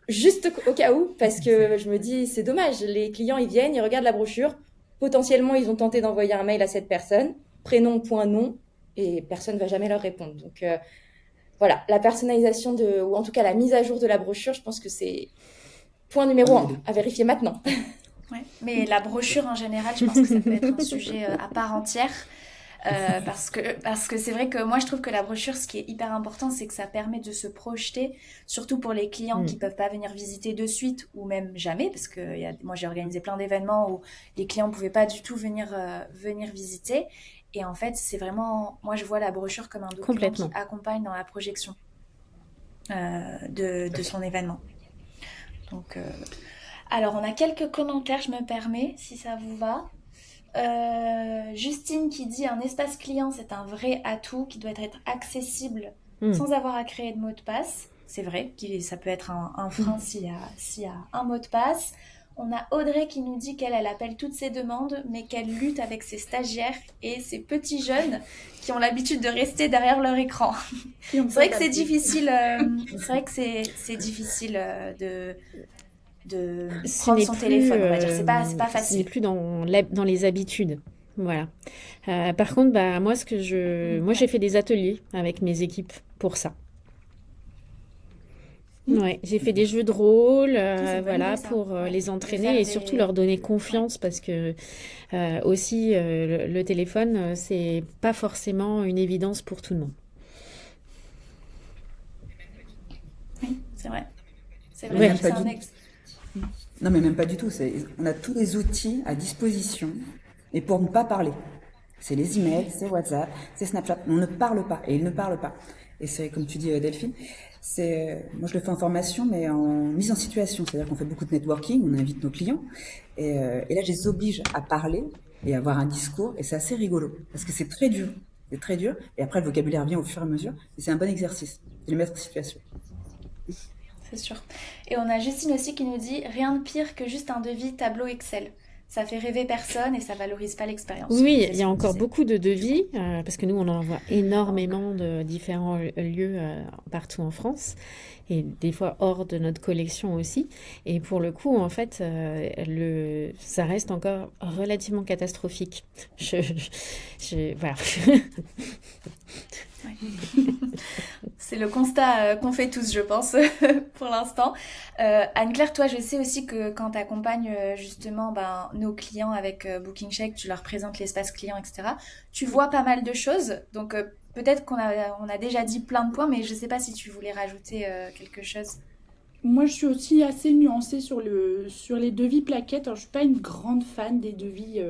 juste au cas où, parce que je me dis, c'est dommage, les clients, ils viennent, ils regardent la brochure, potentiellement, ils ont tenté d'envoyer un mail à cette personne, prénom, point, nom, et personne ne va jamais leur répondre. Donc, voilà, la personnalisation ou en tout cas la mise à jour de la brochure, je pense que c'est point numéro 1 à vérifier maintenant. Ouais. Mais la brochure en général, je pense que ça peut être un sujet à part entière. Parce que c'est vrai que moi je trouve que la brochure, ce qui est hyper important, c'est que ça permet de se projeter, surtout pour les clients qui peuvent pas venir visiter de suite ou même jamais, parce que moi j'ai organisé plein d'événements où les clients pouvaient pas du tout venir visiter. Et en fait, c'est vraiment, moi je vois la brochure comme un document qui accompagne dans la projection de son événement. Donc, alors on a quelques commentaires, je me permets, si ça vous va. Justine qui dit un espace client, c'est un vrai atout qui doit être accessible sans avoir à créer de mot de passe. C'est vrai, ça peut être un frein s'il y a un mot de passe. On a Audrey qui nous dit qu'elle appelle toutes ses demandes, mais qu'elle lutte avec ses stagiaires et ses petits jeunes qui ont l'habitude de rester derrière leur écran. C'est vrai que c'est difficile. C'est vrai que c'est difficile de prendre son téléphone, on va dire. C'est pas facile. Ce n'est plus dans les habitudes. Voilà. Par contre, moi, j'ai fait des ateliers avec mes équipes pour ça. Ouais, j'ai fait des jeux de rôle, C'est une bonne voilà, idée, ça. pour Ouais. les De entraîner faire et des... surtout leur donner Ouais. confiance parce que aussi le téléphone, c'est pas forcément une évidence pour tout le monde. Oui, c'est vrai. C'est Mais vrai, Ouais. même c'est pas un du ex. Non, mais même pas du tout. On a tous les outils à disposition, et pour ne pas parler. C'est les emails, c'est WhatsApp, c'est Snapchat. On ne parle pas, et ils ne parlent pas. Et c'est comme tu dis, Delphine, moi je le fais en formation, mais en mise en situation. C'est-à-dire qu'on fait beaucoup de networking, on invite nos clients, et là je les oblige à parler et à avoir un discours, et c'est assez rigolo, parce que c'est très dur. C'est très dur, et après le vocabulaire vient au fur et à mesure, et c'est un bon exercice de les mettre en situation. C'est sûr. Et on a Justine aussi qui nous dit rien de pire que juste un devis tableau Excel. Ça fait rêver personne et ça valorise pas l'expérience. Donc Oui, c'est il ce y a qu'on encore disait. beaucoup de devis, parce que nous, on en voit énormément de différents lieux partout en France, et des fois hors de notre collection aussi. Et pour le coup, en fait, ça reste encore relativement catastrophique. Voilà. C'est le constat qu'on fait tous, je pense, pour l'instant. Anne-Claire, toi, je sais aussi que quand tu accompagnes justement nos clients avec BookingCheck, tu leur présentes l'espace client, etc. Tu vois pas mal de choses. Donc peut-être on a déjà dit plein de points, mais je sais pas si tu voulais rajouter quelque chose. Moi, je suis aussi assez nuancée sur les devis plaquettes. Alors, je suis pas une grande fan des devis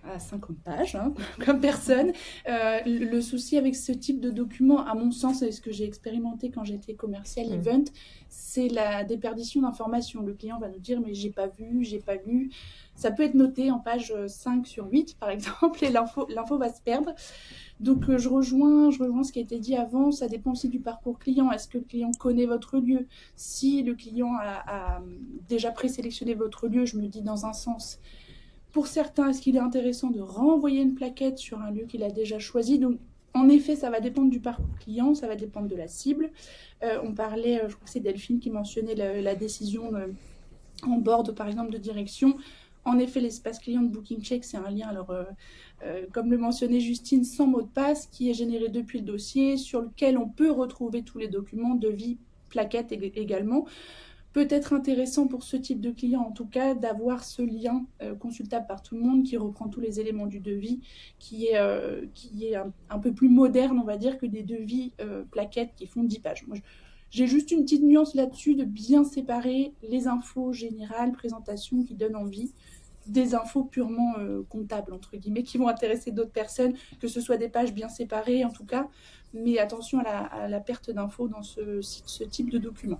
à 50 pages, hein, comme personne. Le souci avec ce type de document, à mon sens, et ce que j'ai expérimenté quand j'étais commercial event, c'est la déperdition d'informations. Le client va nous dire, mais j'ai pas vu, j'ai pas lu. Ça peut être noté en page 5 sur 8, par exemple, et l'info va se perdre. Donc je rejoins ce qui a été dit avant, ça dépend aussi du parcours client. Est-ce que le client connaît votre lieu? Si le client a déjà présélectionné votre lieu, je me dis dans un sens, pour certains, est-ce qu'il est intéressant de renvoyer une plaquette sur un lieu qu'il a déjà choisi? Donc en effet, ça va dépendre du parcours client, ça va dépendre de la cible. On parlait, je crois que c'est Delphine qui mentionnait la décision en board, par exemple, de direction. En effet, l'espace client de BookingCheck, c'est un lien, alors, comme le mentionnait Justine, sans mot de passe, qui est généré depuis le dossier, sur lequel on peut retrouver tous les documents, devis, plaquettes également. Peut être intéressant pour ce type de client, en tout cas, d'avoir ce lien consultable par tout le monde, qui reprend tous les éléments du devis, qui est un peu plus moderne, on va dire, que des devis plaquettes qui font 10 pages. Moi, j'ai juste une petite nuance là-dessus, de bien séparer les infos générales, présentations qui donnent envie, des infos purement comptables, entre guillemets, qui vont intéresser d'autres personnes, que ce soit des pages bien séparées en tout cas, mais attention à la perte d'infos dans ce type de document.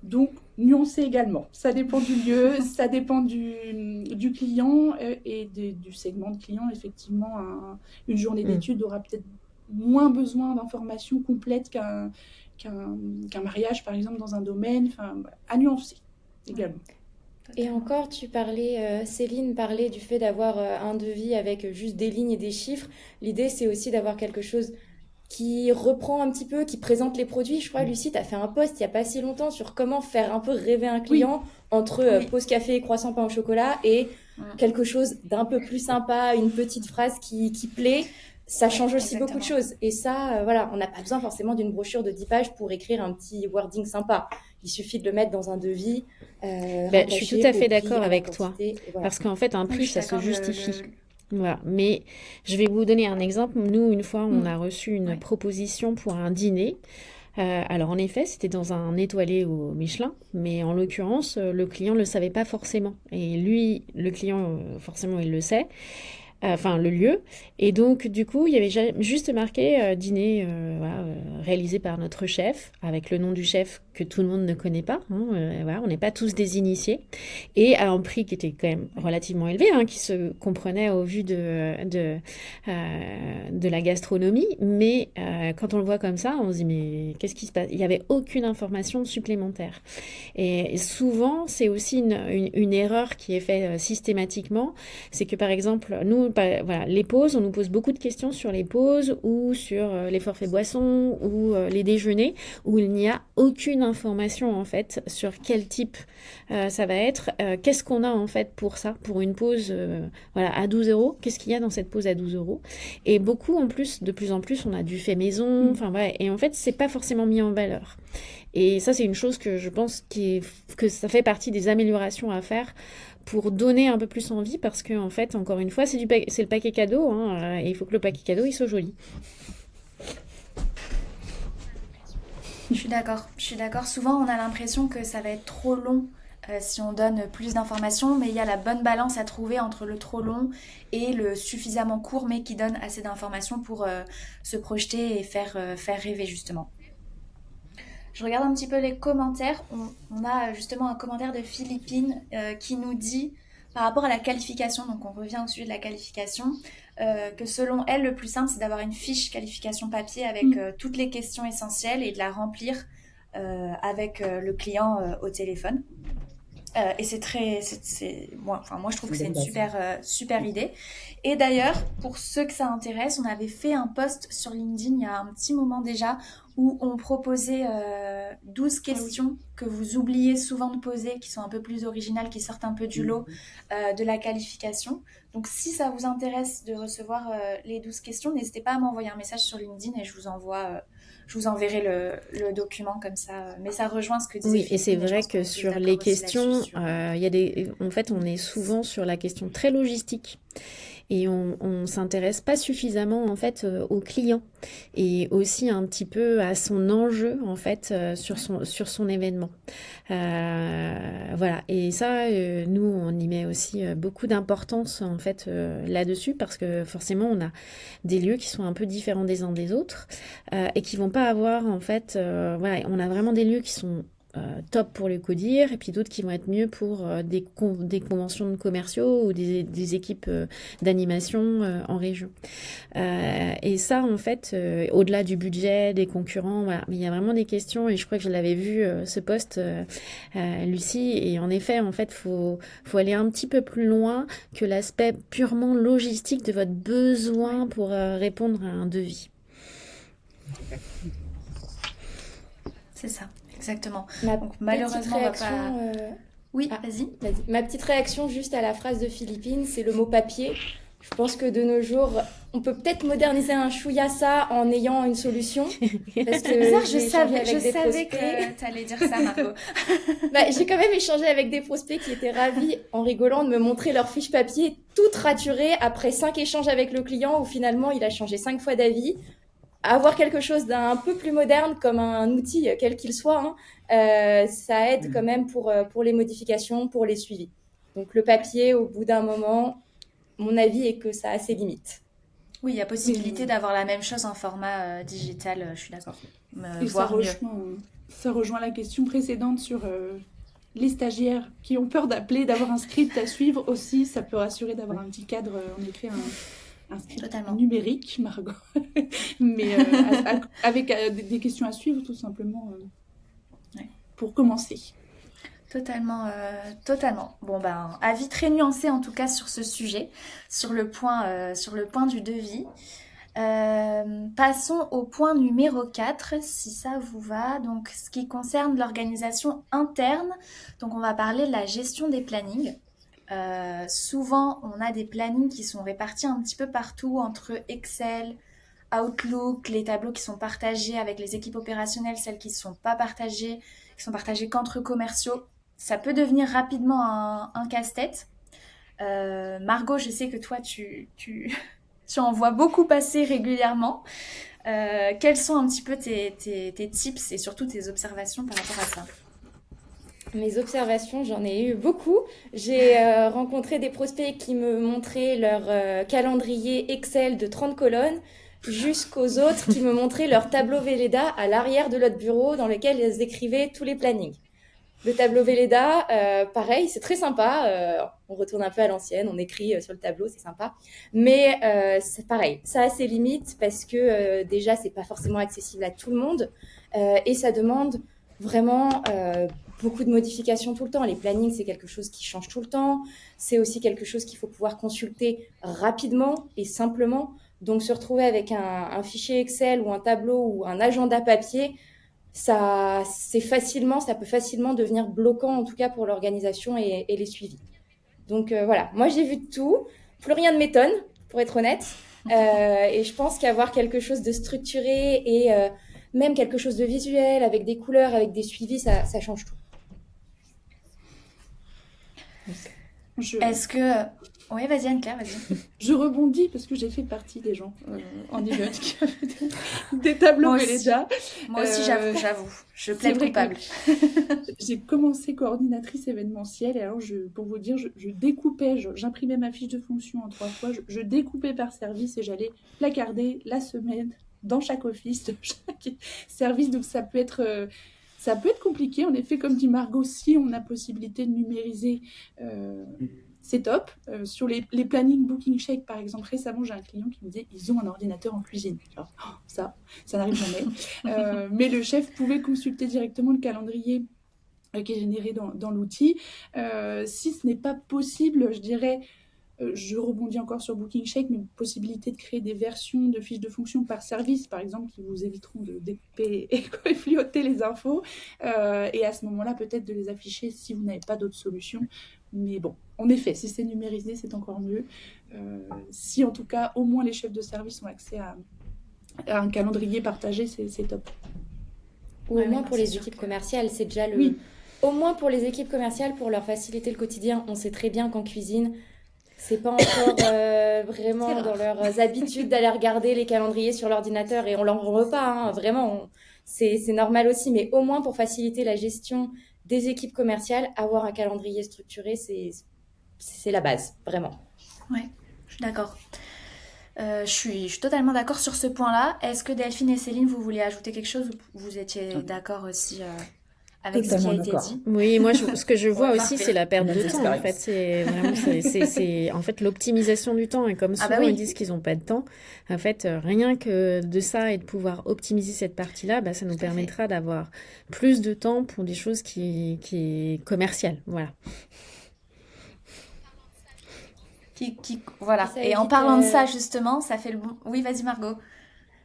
Donc, nuancer également. Ça dépend du lieu, ça dépend du client et du segment de client. Effectivement, une journée d'études aura peut-être moins besoin d'informations complètes qu'un mariage, par exemple, dans un domaine. Enfin, à nuancer également. Et encore, Céline parlait du fait d'avoir un devis avec juste des lignes et des chiffres. L'idée, c'est aussi d'avoir quelque chose qui reprend un petit peu, qui présente les produits. Je crois, Lucie, tu as fait un post il n'y a pas si longtemps sur comment faire un peu rêver un client entre pause café, croissant, pain au chocolat et quelque chose d'un peu plus sympa, une petite phrase qui plaît. Ça change aussi beaucoup de choses. Et ça, voilà, on n'a pas besoin forcément d'une brochure de 10 pages pour écrire un petit wording sympa. Il suffit de le mettre dans un devis. Je suis tout à fait d'accord avec toi. Voilà. Parce qu'en fait, un prix, ça se justifie. Voilà. Mais je vais vous donner un exemple. Nous, une fois, on a reçu une proposition pour un dîner. Alors, en effet, c'était dans un étoilé au Michelin. Mais en l'occurrence, le client ne le savait pas forcément. Et lui, le client, forcément, il le sait. Enfin le lieu, et donc du coup il y avait juste marqué dîner réalisé par notre chef, avec le nom du chef que tout le monde ne connaît pas, voilà, on n'est pas tous des initiés, et à un prix qui était quand même relativement élevé, qui se comprenait au vu de la gastronomie, mais quand on le voit comme ça, on se dit mais qu'est-ce qui se passe? Il n'y avait aucune information supplémentaire, et souvent c'est aussi une erreur qui est faite systématiquement, c'est que par exemple nous voilà, les pauses, on nous pose beaucoup de questions sur les pauses ou sur les forfaits boissons ou les déjeuners où il n'y a aucune information en fait sur quel type ça va être. Qu'est-ce qu'on a en fait pour ça, pour une pause voilà, à 12 euros? Qu'est-ce qu'il y a dans cette pause à 12 euros? Et beaucoup en plus, de plus en plus, on a du fait maison, enfin ouais, et en fait, c'est pas forcément mis en valeur. Et ça, c'est une chose que je pense que ça fait partie des améliorations à faire pour donner un peu plus envie, parce que en fait, encore une fois, c'est le paquet cadeau, hein, et il faut que le paquet cadeau il soit joli. Je suis d'accord. Souvent, on a l'impression que ça va être trop long si on donne plus d'informations, mais il y a la bonne balance à trouver entre le trop long et le suffisamment court, mais qui donne assez d'informations pour se projeter et faire rêver, justement. Je regarde un petit peu les commentaires. On a justement un commentaire de Philippine qui nous dit, par rapport à la qualification, donc on revient au sujet de la qualification, que selon elle, le plus simple, c'est d'avoir une fiche qualification papier avec toutes les questions essentielles et de la remplir avec le client au téléphone. Et moi je trouve que c'est une super idée. Et d'ailleurs, pour ceux que ça intéresse, on avait fait un post sur LinkedIn il y a un petit moment déjà où on proposait 12 questions que vous oubliez souvent de poser, qui sont un peu plus originales, qui sortent un peu du lot de la qualification. Donc si ça vous intéresse de recevoir les 12 questions, n'hésitez pas à m'envoyer un message sur LinkedIn et je vous enverrai le document comme ça. Mais ça rejoint ce que disait Oui, et c'est Philippine, vrai je pense que qu'on est sur tous les d'accord aussi questions, là-dessus, en fait, on est souvent sur la question très logistique. Et on s'intéresse pas suffisamment en fait au client et aussi un petit peu à son enjeu en fait sur son événement. Voilà, et ça nous on y met aussi beaucoup d'importance en fait là-dessus, parce que forcément on a des lieux qui sont un peu différents des uns des autres et qui vont pas avoir en fait voilà, on a vraiment des lieux qui sont top pour le codir, et puis d'autres qui vont être mieux pour des conventions de commerciaux ou des équipes d'animation en région. Et ça, en fait, au-delà du budget, des concurrents, voilà. Mais il y a vraiment des questions, et je crois que je l'avais vu, ce post, Lucie, et en effet, en fait, faut aller un petit peu plus loin que l'aspect purement logistique de votre besoin pour répondre à un devis. c'est ça, exactement. Ma Donc petite malheureusement, on va réaction, pas... Oui, Ah, vas-y. vas-y. Ma petite réaction juste à la phrase de Philippine, c'est le mot papier. Je pense que de nos jours, on peut peut-être moderniser un chouïa ça en ayant une solution. Parce que C'est bizarre, j'ai échangé avec des savais prospects. que tu allais dire ça, Margot. J'ai quand même échangé avec des prospects qui étaient ravis, en rigolant, de me montrer leur fiche papier toute raturée après 5 échanges avec le client où finalement il a changé 5 fois d'avis. Avoir quelque chose d'un peu plus moderne comme un outil, quel qu'il soit, ça aide quand même pour les modifications, pour les suivis. Donc le papier, au bout d'un moment, mon avis est que ça a ses limites. Oui, il y a possibilité d'avoir la même chose en format digital, je suis d'accord. Et Voire mieux. ça rejoint la question précédente sur les stagiaires qui ont peur d'appeler, d'avoir un script à suivre aussi. Ça peut rassurer d'avoir un petit cadre, en effet, un script Totalement. numérique, Margot. Mais avec des questions à suivre, tout simplement, pour commencer. Totalement. Bon ben, avis très nuancé en tout cas sur ce sujet, sur le point du devis. Passons au point numéro 4, si ça vous va. Donc, ce qui concerne l'organisation interne. Donc, on va parler de la gestion des plannings. Souvent, on a des plannings qui sont répartis un petit peu partout entre Excel, Outlook, les tableaux qui sont partagés avec les équipes opérationnelles, celles qui ne sont pas partagées, qui sont partagées qu'entre commerciaux. Ça peut devenir rapidement un casse-tête. Margot, je sais que toi, tu en vois beaucoup passer régulièrement. Quels sont un petit peu tes tips et surtout tes observations par rapport à ça? Mes observations, j'en ai eu beaucoup. J'ai rencontré des prospects qui me montraient leur calendrier Excel de 30 colonnes, jusqu'aux autres qui me montraient leur tableau Velleda à l'arrière de notre bureau dans lequel ils écrivaient tous les plannings. Le tableau Velleda, pareil, c'est très sympa. On retourne un peu à l'ancienne, on écrit sur le tableau, c'est sympa. Mais c'est pareil, ça a ses limites parce que déjà, c'est pas forcément accessible à tout le monde et ça demande vraiment beaucoup de modifications tout le temps. Les plannings, c'est quelque chose qui change tout le temps. C'est aussi quelque chose qu'il faut pouvoir consulter rapidement et simplement. Donc, se retrouver avec un fichier Excel ou un tableau ou un agenda papier, ça peut facilement devenir bloquant, en tout cas pour l'organisation et les suivis. Donc voilà, moi j'ai vu de tout, plus rien ne m'étonne, pour être honnête. Et je pense qu'avoir quelque chose de structuré et même quelque chose de visuel, avec des couleurs, avec des suivis, ça change tout. Est-ce que... Oui, vas-y Anne-Claire, vas-y. Je rebondis parce que j'ai fait partie des gens en event qui avaient des tableaux Velleda. Moi aussi, j'avoue. Je plaide coupable. J'ai commencé coordinatrice événementielle et alors, pour vous dire, je découpais, j'imprimais ma fiche de fonction en 3 fois, je découpais par service et j'allais placarder la semaine dans chaque office de chaque service. Donc, ça peut être compliqué. En effet, comme dit Margot, si on a possibilité de numériser... c'est top. Sur les plannings Booking Shake, par exemple, récemment, j'ai un client qui me disait ils ont un ordinateur en cuisine. Alors, ça n'arrive jamais. Mais le chef pouvait consulter directement le calendrier qui est généré dans l'outil. Si ce n'est pas possible, je dirais, je rebondis encore sur Booking Shake, mais possibilité de créer des versions de fiches de fonction par service, par exemple, qui vous éviteront de découper et coefilioter les infos. Et à ce moment-là, peut-être de les afficher si vous n'avez pas d'autres solutions. Mais bon, en effet, si c'est numérisé, c'est encore mieux. Si en tout cas, au moins les chefs de service ont accès à un calendrier partagé, c'est top. Ou au moins pour les équipes commerciales, c'est déjà le... Oui. Au moins pour les équipes commerciales, pour leur faciliter le quotidien, on sait très bien qu'en cuisine, c'est pas encore vraiment dans leurs habitudes d'aller regarder les calendriers sur l'ordinateur et on leur en veut pas, hein, vraiment, c'est normal aussi, mais au moins pour faciliter la gestion des équipes commerciales, avoir un calendrier structuré, c'est la base, vraiment. Ouais, je suis d'accord. Je suis totalement d'accord sur ce point-là. Est-ce que Delphine et Céline, vous vouliez ajouter quelque chose ou vous étiez d'accord aussi avec ce qui a été dit? Oui, moi, ce que je vois aussi, c'est la perte de temps. En fait, c'est vraiment, c'est en fait l'optimisation du temps. Et comme souvent ils disent qu'ils n'ont pas de temps, en fait, rien que de ça et de pouvoir optimiser cette partie-là, bah, ça nous permettra d'avoir plus de temps pour des choses qui est commerciales. Voilà. Voilà. Et en parlant de ça, justement, ça fait le bon... Oui, vas-y Margot.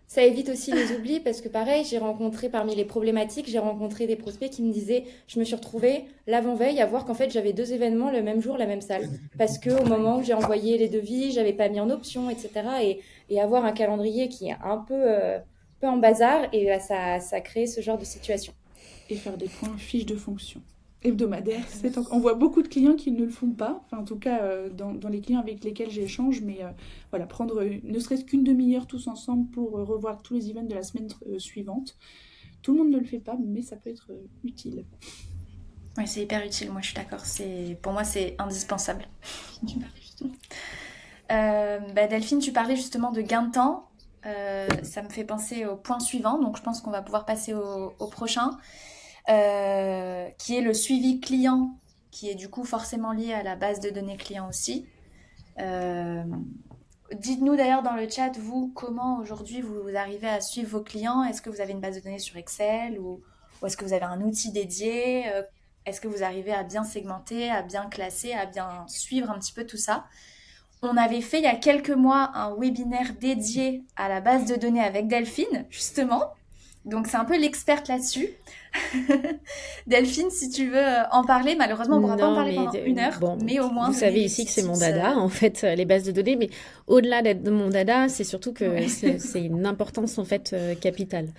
Ça évite aussi les oublis parce que pareil, j'ai rencontré parmi les problématiques, j'ai rencontré des prospects qui me disaient, je me suis retrouvée l'avant-veille à voir qu'en fait j'avais 2 événements le même jour, la même salle. Parce qu'au moment où j'ai envoyé les devis, j'avais pas mis en option, etc. Et avoir un calendrier qui est un peu en bazar, et ça crée ce genre de situation. Et faire des points fiches de fonction hebdomadaire. On voit beaucoup de clients qui ne le font pas, enfin, en tout cas dans les clients avec lesquels j'échange, mais voilà, prendre ne serait-ce qu'une demi-heure tous ensemble pour revoir tous les events de la semaine suivante. Tout le monde ne le fait pas, mais ça peut être utile. Oui, c'est hyper utile, moi je suis d'accord. Pour moi, c'est indispensable. Delphine, tu parlais justement de gain de temps. Ça me fait penser au point suivant, donc je pense qu'on va pouvoir passer au prochain. Qui est le suivi client, qui est du coup forcément lié à la base de données client aussi. Dites-nous d'ailleurs dans le chat, vous, comment aujourd'hui vous arrivez à suivre vos clients? Est-ce que vous avez une base de données sur Excel ou est-ce que vous avez un outil dédié? Est-ce que vous arrivez à bien segmenter, à bien classer, à bien suivre un petit peu tout ça? On avait fait il y a quelques mois un webinaire dédié à la base de données avec Delphine, justement. Donc, c'est un peu l'experte là-dessus. Delphine, si tu veux en parler, malheureusement, on ne pourra pas en parler pendant 1 heure, bon, mais au moins... Vous savez ici que c'est mon dada, en fait, les bases de données, mais au-delà d'être de mon dada, c'est surtout que c'est une importance, en fait, capitale.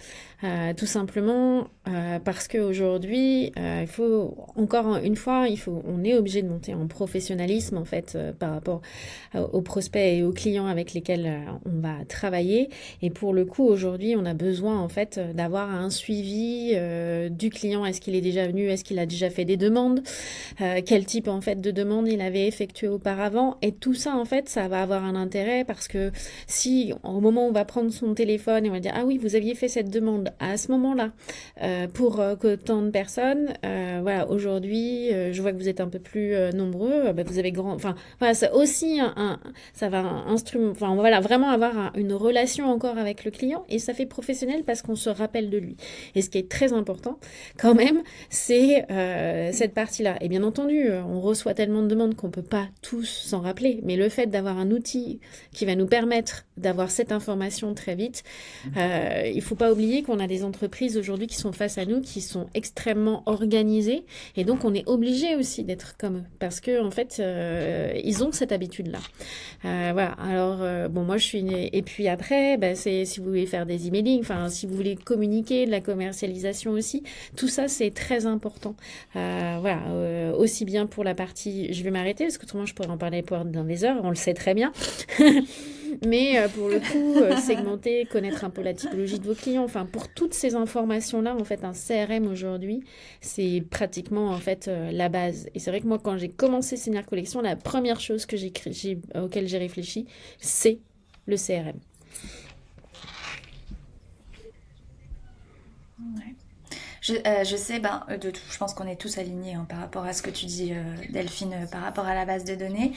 Tout simplement parce qu'aujourd'hui, il faut, encore une fois, on est obligé de monter en professionnalisme, en fait, par rapport aux prospects et aux clients avec lesquels on va travailler. Et pour le coup, aujourd'hui, on a besoin, en fait, d'avoir un suivi du client. Est-ce qu'il est déjà venu? Est-ce qu'il a déjà fait des demandes? Quel type, en fait, de demande il avait effectué auparavant? Et tout ça, en fait, ça va avoir un intérêt parce que si, au moment où on va prendre son téléphone et on va dire « Ah oui, vous aviez fait cette demande à ce moment-là pour que tant de personnes, voilà, aujourd'hui, je vois que vous êtes un peu plus nombreux, vous avez grand... » Enfin, voilà, c'est aussi ça va vraiment avoir une relation encore avec le client et ça fait professionnel parce qu'on se rappelle de lui. Et ce qui est très important, quand même, c'est cette partie-là. Et bien entendu, on reçoit tellement de demandes qu'on ne peut pas tous s'en rappeler, mais le fait d'avoir un outil qui va nous permettre d'avoir cette information très vite, il ne faut pas oublier qu'on a des entreprises aujourd'hui qui sont face à nous, qui sont extrêmement organisées, et donc on est obligé aussi d'être comme eux, parce que en fait, ils ont cette habitude-là. Voilà. Alors bon, moi je suis et puis après, c'est si vous voulez faire des emailing, enfin si vous voulez communiquer, de la commercialisation aussi, tout ça c'est très important. Voilà, aussi bien pour la partie, je vais m'arrêter parce que autrement je pourrais en parler dans des heures, on le sait très bien. Mais pour le coup, segmenter, connaître un peu la typologie de vos clients, enfin pour toutes ces informations-là, en fait, un CRM aujourd'hui, c'est pratiquement en fait la base. Et c'est vrai que moi, quand j'ai commencé Senior Collection, la première chose que auquel j'ai réfléchi, c'est le CRM. Ouais. Je sais, je pense qu'on est tous alignés par rapport à ce que tu dis, Delphine, par rapport à la base de données.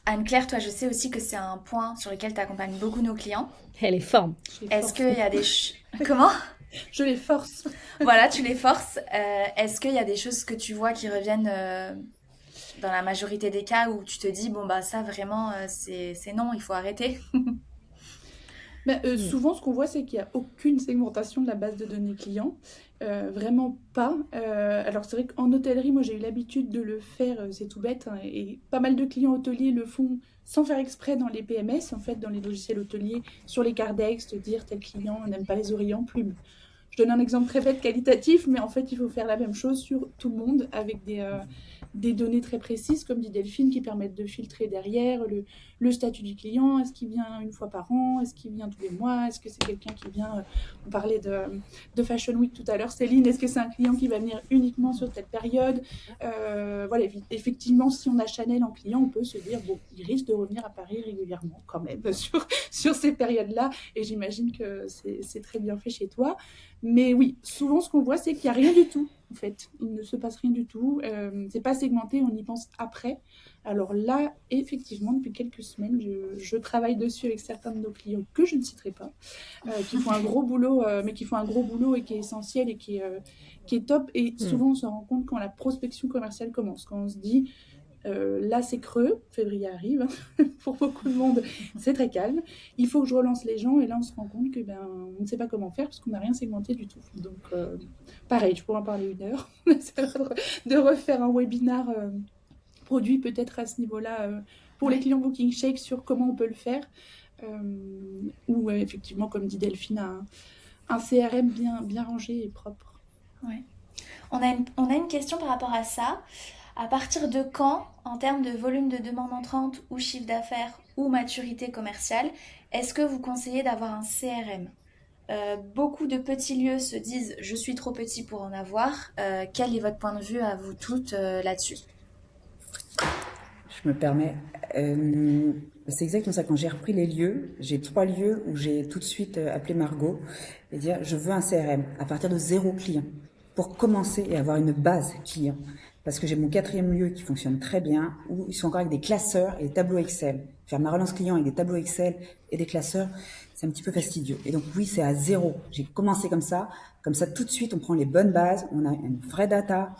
Anne-Claire, toi, je sais aussi que c'est un point sur lequel tu accompagnes beaucoup nos clients. Elle est forte. Est-ce qu'il y a des... Comment? Je les force. Voilà, tu les forces. Est-ce qu'il y a des choses que tu vois qui reviennent dans la majorité des cas où tu te dis, bon, bah ça, vraiment, c'est non, il faut arrêter? Souvent, ce qu'on voit, c'est qu'il n'y a aucune segmentation de la base de données client. Vraiment pas. Alors, c'est vrai qu'en hôtellerie, moi, j'ai eu l'habitude de le faire, c'est tout bête, hein, et pas mal de clients hôteliers le font sans faire exprès dans les PMS, en fait, dans les logiciels hôteliers, sur les cardex, de dire tel client n'aime pas les oreillers en plume. Je donne un exemple très bête qualitatif, mais en fait, il faut faire la même chose sur tout le monde avec des données très précises, comme dit Delphine, qui permettent de filtrer derrière le statut du client. Est-ce qu'il vient une fois par an? Est-ce qu'il vient tous les mois? Est-ce que c'est quelqu'un qui vient... On parlait de Fashion Week tout à l'heure, Céline. Est-ce que c'est un client qui va venir uniquement sur cette période? Voilà, effectivement, si on a Chanel en client, on peut se dire, bon, il risque de revenir à Paris régulièrement quand même sur ces périodes-là. Et j'imagine que c'est très bien fait chez toi. Mais oui, souvent, ce qu'on voit, c'est qu'il n'y a rien du tout, en fait. Il ne se passe rien du tout. C'est pas segmenté, on y pense après. Alors là, effectivement, depuis quelques semaines, je travaille dessus avec certains de nos clients que je ne citerai pas, qui font un gros boulot, mais qui font un gros boulot et qui est essentiel et qui est top. Et souvent, on se rend compte quand la prospection commerciale commence, quand on se dit... là c'est creux, février arrive, pour beaucoup de monde c'est très calme, il faut que je relance les gens et là on se rend compte que on ne sait pas comment faire parce qu'on n'a rien segmenté du tout. Donc pareil, je pourrais en parler une heure, de refaire un webinar produit peut-être à ce niveau-là pour les clients Booking Shake sur comment on peut le faire, ou effectivement comme dit Delphine, un CRM bien rangé et propre. Ouais. On a une question par rapport à ça. À partir de quand, en termes de volume de demande entrante ou chiffre d'affaires ou maturité commerciale, est-ce que vous conseillez d'avoir un CRM? Beaucoup de petits lieux se disent « je suis trop petit pour en avoir ». Quel est votre point de vue à vous toutes là-dessus? Je me permets. C'est exactement ça. Quand j'ai repris les lieux, j'ai 3 lieux où j'ai tout de suite appelé Margot et dire je veux un CRM à partir de 0 client pour commencer et avoir une base client. Parce que j'ai mon 4e lieu qui fonctionne très bien, où ils sont encore avec des classeurs et des tableaux Excel. Faire ma relance client avec des tableaux Excel et des classeurs, c'est un petit peu fastidieux. Et donc oui, c'est à 0. J'ai commencé comme ça tout de suite, on prend les bonnes bases, on a une vraie data,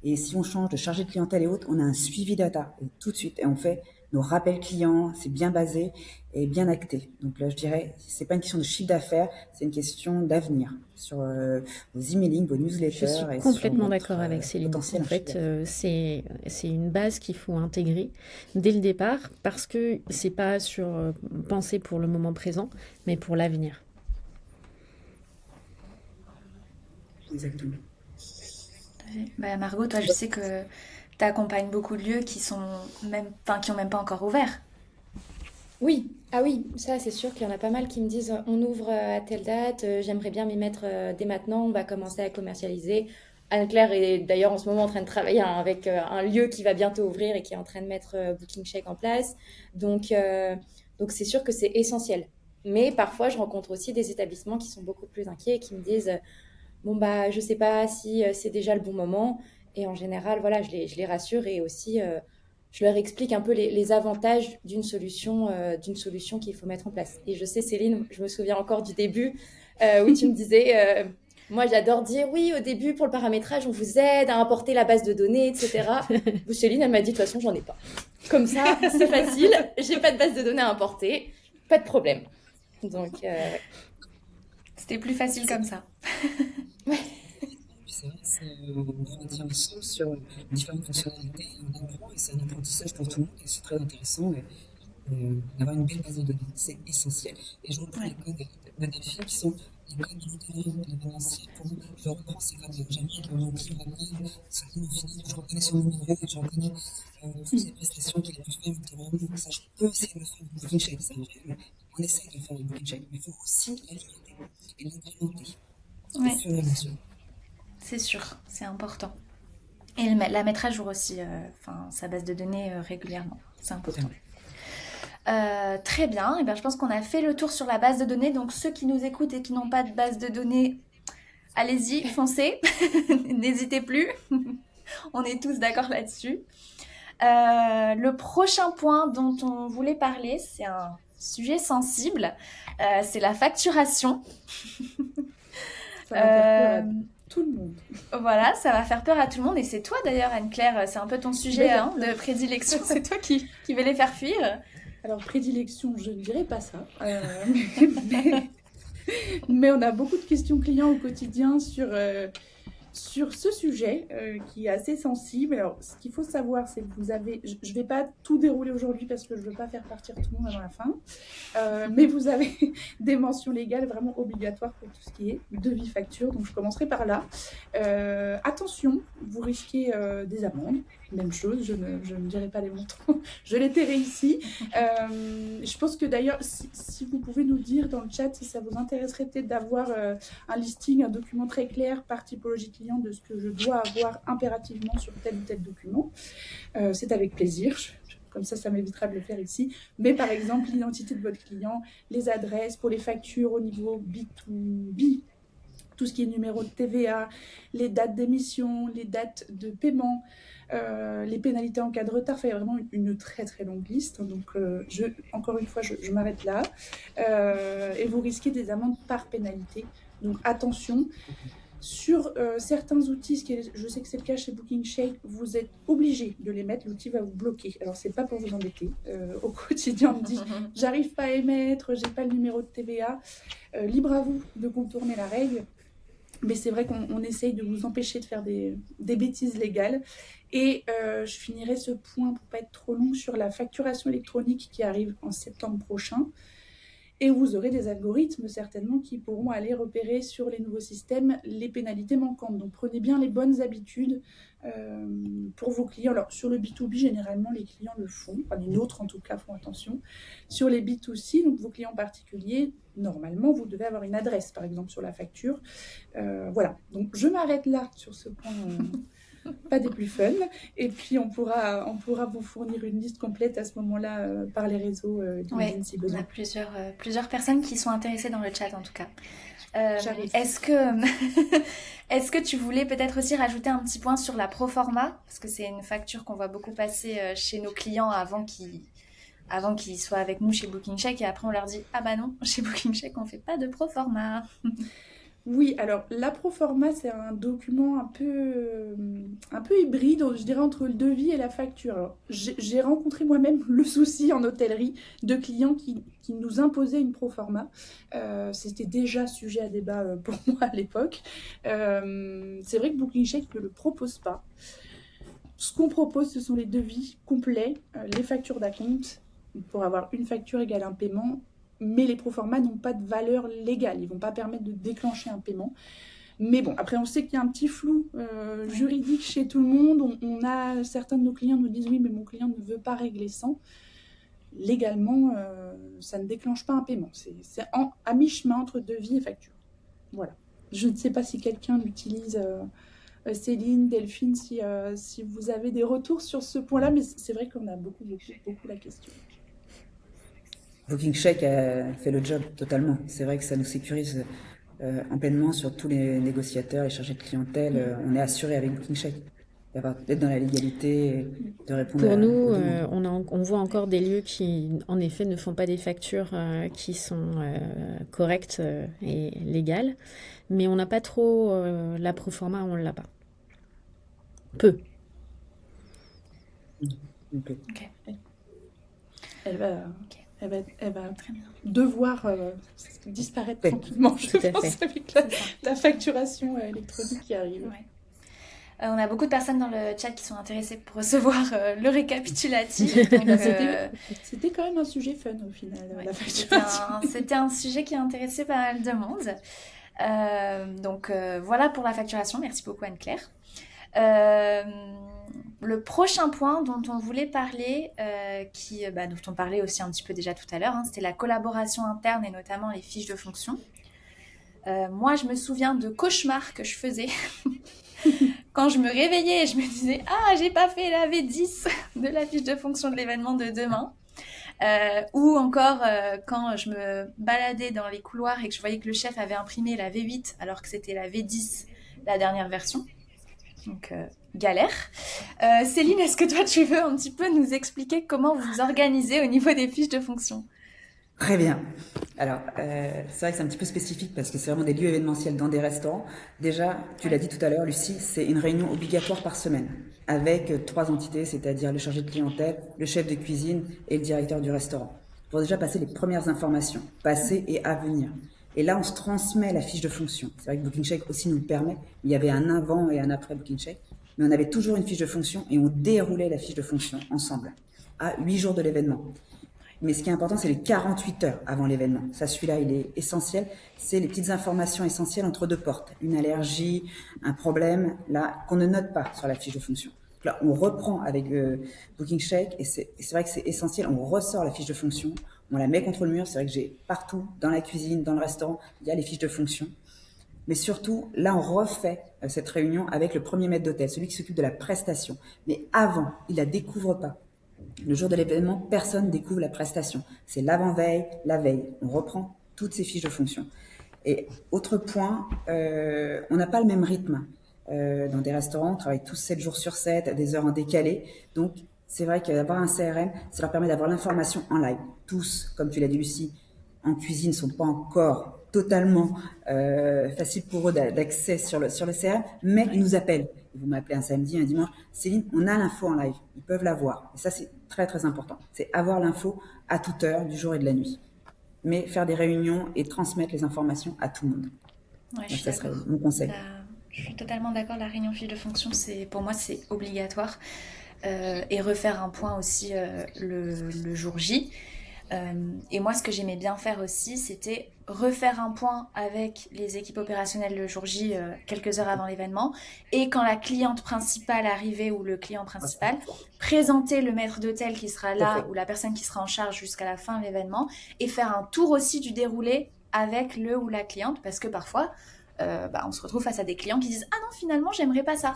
et si on change de chargé de clientèle et autres, on a un suivi data, et tout de suite, et on fait nos rappels clients, c'est bien basé et bien acté. Donc là, je dirais, c'est pas une question de chiffre d'affaires, c'est une question d'avenir sur vos emailing, vos newsletters. Je suis complètement d'accord avec Céline. En fait, c'est une base qu'il faut intégrer dès le départ parce que c'est pas pensé pour le moment présent, mais pour l'avenir. Exactement. Margot, toi, je sais que tu accompagnes beaucoup de lieux qui ont même pas encore ouvert. Oui, ah oui, ça c'est sûr qu'il y en a pas mal qui me disent on ouvre à telle date, j'aimerais bien m'y mettre dès maintenant, on va commencer à commercialiser. Anne-Claire est d'ailleurs en ce moment en train de travailler avec un lieu qui va bientôt ouvrir et qui est en train de mettre Booking Shake en place. Donc c'est sûr que c'est essentiel. Mais parfois je rencontre aussi des établissements qui sont beaucoup plus inquiets et qui me disent je sais pas si c'est déjà le bon moment. Et en général, voilà, je les rassure et aussi je leur explique un peu les avantages d'une solution qu'il faut mettre en place. Et je sais, Céline, je me souviens encore du début où tu me disais Moi, j'adore dire oui, au début, pour le paramétrage, on vous aide à importer la base de données, etc. Céline, elle m'a dit, de toute façon, j'en ai pas. Comme ça, c'est facile, j'ai pas de base de données à importer, pas de problème. Donc, ouais. C'était plus facile comme ça. C'est vrai, on travaille ensemble sur différentes fonctionnalités, on apprend et c'est un apprentissage pour tout le monde et c'est très intéressant. D'avoir une belle base de données, c'est essentiel. Et je reprends les codes de Delphine qui sont les codes littéraires de l'événementiel. Pour vous, je reprends ces codes, j'aime bien que mon client rappelle ce qu'il me finit, je reconnais son numéro, je reconnais toutes les prestations qu'il a pu faire antérieurement. Ça, je peux essayer de le faire avec Booking Check, c'est vrai, mais on essaie de le faire avec Booking Check. Mais il faut aussi l'alimenter et l'implémenter au fur et à mesure. C'est sûr, c'est important. Et la mettre à jour aussi, sa base de données régulièrement, c'est important. Très bien, et bien, je pense qu'on a fait le tour sur la base de données. Donc ceux qui nous écoutent et qui n'ont pas de base de données, allez-y, foncez, n'hésitez plus. On est tous d'accord là-dessus. Le prochain point dont on voulait parler, c'est un sujet sensible, c'est la facturation. Ça va faire peur à tout le monde. Voilà, ça va faire peur à tout le monde. Et c'est toi d'ailleurs, Anne-Claire, c'est un peu ton sujet de prédilection. C'est toi qui vais les faire fuir. Alors, prédilection, je ne dirais pas ça. Mais on a beaucoup de questions clients au quotidien sur ce sujet qui est assez sensible. Alors, ce qu'il faut savoir, c'est que vous avez... Je ne vais pas tout dérouler aujourd'hui parce que je ne veux pas faire partir tout le monde avant la fin. Mais vous avez des mentions légales vraiment obligatoires pour tout ce qui est devis facture. Donc, je commencerai par là. Attention, vous risquez des amendes. Même chose, je ne dirai pas les montants. Je les tairai ici. Je pense que d'ailleurs, si vous pouvez nous dire dans le chat si ça vous intéresserait peut-être d'avoir un listing, un document très clair par typologie client de ce que je dois avoir impérativement sur tel ou tel document, c'est avec plaisir. Comme ça m'évitera de le faire ici. Mais par exemple, l'identité de votre client, les adresses pour les factures au niveau B2B, tout ce qui est numéro de TVA, les dates d'émission, les dates de paiement, les pénalités en cas de retard. Enfin, il y a vraiment une très très longue liste. Donc, encore une fois, je m'arrête là. Et vous risquez des amendes par pénalité. Donc, attention. Sur certains outils, je sais que c'est le cas chez Booking Shake, vous êtes obligé de les mettre, l'outil va vous bloquer. Alors, c'est pas pour vous embêter. Au quotidien, on me dit, j'arrive pas à émettre, j'ai pas le numéro de TVA. Libre à vous de contourner la règle. Mais c'est vrai qu'on essaye de vous empêcher de faire des bêtises légales. Et je finirai ce point, pour ne pas être trop long, sur la facturation électronique qui arrive en septembre prochain. Et vous aurez des algorithmes certainement qui pourront aller repérer sur les nouveaux systèmes les pénalités manquantes. Donc prenez bien les bonnes habitudes pour vos clients. Alors sur le B2B, généralement les clients le font, enfin les nôtres en tout cas font attention. Sur les B2C, donc vos clients particuliers, normalement vous devez avoir une adresse par exemple sur la facture. Voilà, donc je m'arrête là sur ce point. Pas des plus fun, et puis on pourra vous fournir une liste complète à ce moment-là par les réseaux si besoin. On a plusieurs personnes qui sont intéressées dans le chat en tout cas. Est-ce que tu voulais peut-être aussi rajouter un petit point sur la proforma, parce que c'est une facture qu'on voit beaucoup passer chez nos clients avant qu'ils soient avec nous chez Booking Check, et après on leur dit ah bah non, chez Booking Check on fait pas de proforma. Oui, alors la proforma, c'est un document un peu hybride, je dirais, entre le devis et la facture. Alors, j'ai rencontré moi-même le souci en hôtellerie de clients qui nous imposaient une proforma. C'était déjà sujet à débat pour moi à l'époque. C'est vrai que Booking Check ne le propose pas. Ce qu'on propose, ce sont les devis complets, les factures d'acompte, pour avoir une facture égale un paiement. Mais les proformas n'ont pas de valeur légale. Ils ne vont pas permettre de déclencher un paiement. Mais bon, après, on sait qu'il y a un petit flou juridique chez tout le monde. Certains de nos clients nous disent « Oui, mais mon client ne veut pas régler sans ». Légalement, ça ne déclenche pas un paiement. C'est à mi-chemin entre devis et facture. Voilà. Je ne sais pas si quelqu'un l'utilise, Céline, Delphine, si vous avez des retours sur ce point-là. Mais c'est vrai qu'on a beaucoup la question. Booking Check fait le job totalement. C'est vrai que ça nous sécurise en pleinement sur tous les négociateurs, les chargés de clientèle. On est assuré avec Booking Check. d'être dans la légalité, de répondre Pour nous, aux demandes. on voit encore des lieux qui, en effet, ne font pas des factures qui sont correctes et légales, mais on n'a pas trop la proforma, on ne l'a pas. Peu. Ok. Elle va, Ok. elle va Très bien. devoir disparaître Oui. tranquillement, je Tout à pense, fait. avec C'est ça. la facturation électronique qui arrive. Ouais. On a beaucoup de personnes dans le chat qui sont intéressées pour recevoir le récapitulatif. Donc, C'était quand même un sujet fun au final, ouais, la c'était facturation. c'était un sujet qui a intéressé pas mal de monde. Donc voilà pour la facturation. Merci beaucoup Anne-Claire. Le prochain point dont on voulait parler, dont on parlait aussi un petit peu déjà tout à l'heure, c'était la collaboration interne et notamment les fiches de fonction. Moi, je me souviens de cauchemars que je faisais quand je me réveillais et je me disais « Ah, j'ai pas fait la V10 de la fiche de fonction de l'événement de demain ». Ou encore quand je me baladais dans les couloirs et que je voyais que le chef avait imprimé la V8 alors que c'était la V10, la dernière version. Donc, galère. Céline, est-ce que toi, tu veux un petit peu nous expliquer comment vous vous organisez au niveau des fiches de fonction? Très bien. Alors, c'est vrai que c'est un petit peu spécifique parce que c'est vraiment des lieux événementiels dans des restaurants. Déjà, tu l'as dit tout à l'heure, Lucie, c'est une réunion obligatoire par semaine avec 3 entités, c'est-à-dire le chargé de clientèle, le chef de cuisine et le directeur du restaurant. Pour déjà passer les premières informations, passées et à venir. Et là, on se transmet la fiche de fonction. C'est vrai que Booking Check aussi nous le permet. Il y avait un avant et un après Booking Check, mais on avait toujours une fiche de fonction et on déroulait la fiche de fonction ensemble à 8 jours de l'événement. Mais ce qui est important, c'est les 48 heures avant l'événement. Ça, celui-là, il est essentiel. C'est les petites informations essentielles entre 2 portes. Une allergie, un problème, là, qu'on ne note pas sur la fiche de fonction. Donc là, on reprend avec Booking Check et c'est vrai que c'est essentiel. On ressort la fiche de fonction, on la met contre le mur. C'est vrai que j'ai partout, dans la cuisine, dans le restaurant, il y a les fiches de fonction. Mais surtout, là, on refait cette réunion avec le premier maître d'hôtel, celui qui s'occupe de la prestation. Mais avant, il la découvre pas. Le jour de l'événement, personne découvre la prestation. C'est l'avant-veille, la veille. On reprend toutes ces fiches de fonction. Et autre point, on n'a pas le même rythme. Dans des restaurants, on travaille tous 7 jours sur 7, à des heures en décalé. Donc, c'est vrai qu'avoir un CRM, ça leur permet d'avoir l'information en live. Tous, comme tu l'as dit Lucie, en cuisine ne sont pas encore totalement faciles pour eux d'accès sur le CRM, mais ils nous appellent. Vous m'appelez un samedi, un dimanche. Céline, on a l'info en live. Ils peuvent la voir. Et ça, c'est très, très important. C'est avoir l'info à toute heure du jour et de la nuit. Mais faire des réunions et transmettre les informations à tout le monde. Ouais, je Donc, suis ça serait d'accord. mon conseil. Je suis totalement d'accord. La réunion fiche de fonction, pour moi, c'est obligatoire. Et refaire un point aussi le jour J. Et moi, ce que j'aimais bien faire aussi, c'était refaire un point avec les équipes opérationnelles le jour J, quelques heures avant l'événement. Et quand la cliente principale arrivait ou le client principal, présenter le maître d'hôtel qui sera là ou la personne qui sera en charge jusqu'à la fin de l'événement et faire un tour aussi du déroulé avec le ou la cliente parce que parfois, on se retrouve face à des clients qui disent « Ah non, finalement, j'aimerais pas ça ».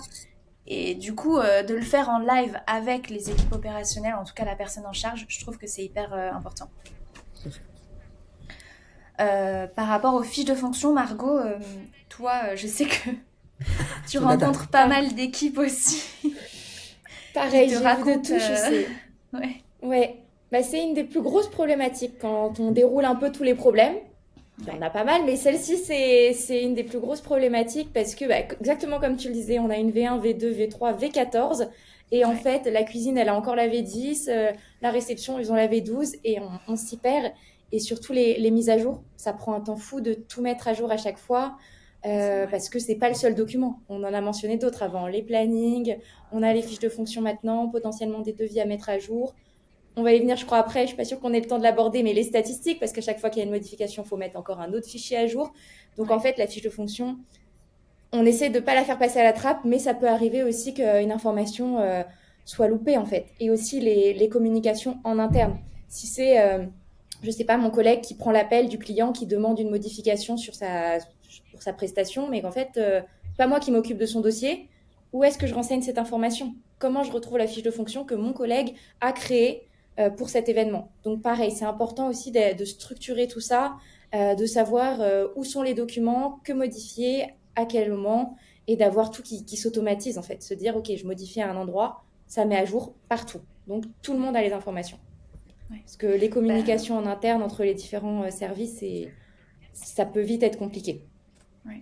Et du coup, de le faire en live avec les équipes opérationnelles, en tout cas la personne en charge, je trouve que c'est hyper important. Par rapport aux fiches de fonction, Margot, toi, je sais que tu rencontres pas mal d'équipes aussi. Pareil, qui te j'ai vu racontent, de tout, je sais. Ouais. Ouais, bah, c'est une des plus grosses problématiques quand on déroule un peu tous les problèmes. Il y en a pas mal, mais celle-ci, c'est une des plus grosses problématiques parce que, exactement comme tu le disais, on a une V1, V2, V3, V14. Et en fait, la cuisine, elle a encore la V10. La réception, ils ont la V12. Et on s'y perd. Et surtout, les mises à jour, ça prend un temps fou de tout mettre à jour à chaque fois. Parce que c'est pas le seul document. On en a mentionné d'autres avant. Les plannings, on a les fiches de fonction maintenant, potentiellement des devis à mettre à jour. On va y venir, je crois, après. Je suis pas sûre qu'on ait le temps de l'aborder, mais les statistiques, parce qu'à chaque fois qu'il y a une modification, il faut mettre encore un autre fichier à jour. Donc, en fait, la fiche de fonction, on essaie de ne pas la faire passer à la trappe, mais ça peut arriver aussi qu'une information soit loupée, en fait. Et aussi les communications en interne. Si c'est, je sais pas, mon collègue qui prend l'appel du client qui demande une modification pour sa prestation, mais qu'en fait, c'est pas moi qui m'occupe de son dossier, où est-ce que je renseigne cette information? Comment je retrouve la fiche de fonction que mon collègue a créée pour cet événement? Donc pareil, c'est important aussi de structurer tout ça, de savoir où sont les documents, que modifier, à quel moment, et d'avoir tout qui s'automatise en fait. Se dire, ok, je modifie à un endroit, ça met à jour partout. Donc tout le monde a les informations. Ouais. Parce que les communications en interne entre les différents services, ça peut vite être compliqué. Ouais.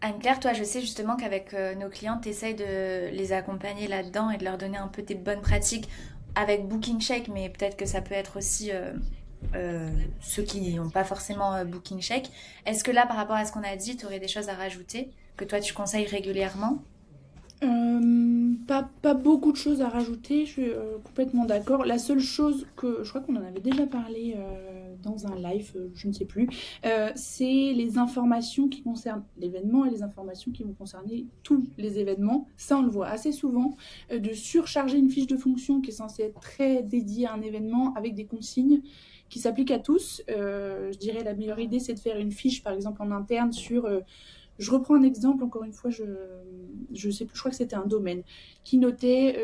Anne-Claire, toi, je sais justement qu'avec nos clients, tu essayes de les accompagner là-dedans et de leur donner un peu tes bonnes pratiques avec Booking Shake, mais peut-être que ça peut être aussi ceux qui n'ont pas forcément Booking Shake. Est-ce que là, par rapport à ce qu'on a dit, tu aurais des choses à rajouter que toi, tu conseilles régulièrement? Pas beaucoup de choses à rajouter, je suis complètement d'accord. La seule chose que je crois qu'on en avait déjà parlé dans un live, je ne sais plus, c'est les informations qui concernent l'événement et les informations qui vont concerner tous les événements. Ça, on le voit assez souvent, de surcharger une fiche de fonction qui est censée être très dédiée à un événement avec des consignes qui s'appliquent à tous. Je dirais la meilleure idée, c'est de faire une fiche, par exemple en interne, sur... je reprends un exemple, encore une fois, je sais plus, je crois que c'était un domaine, qui notait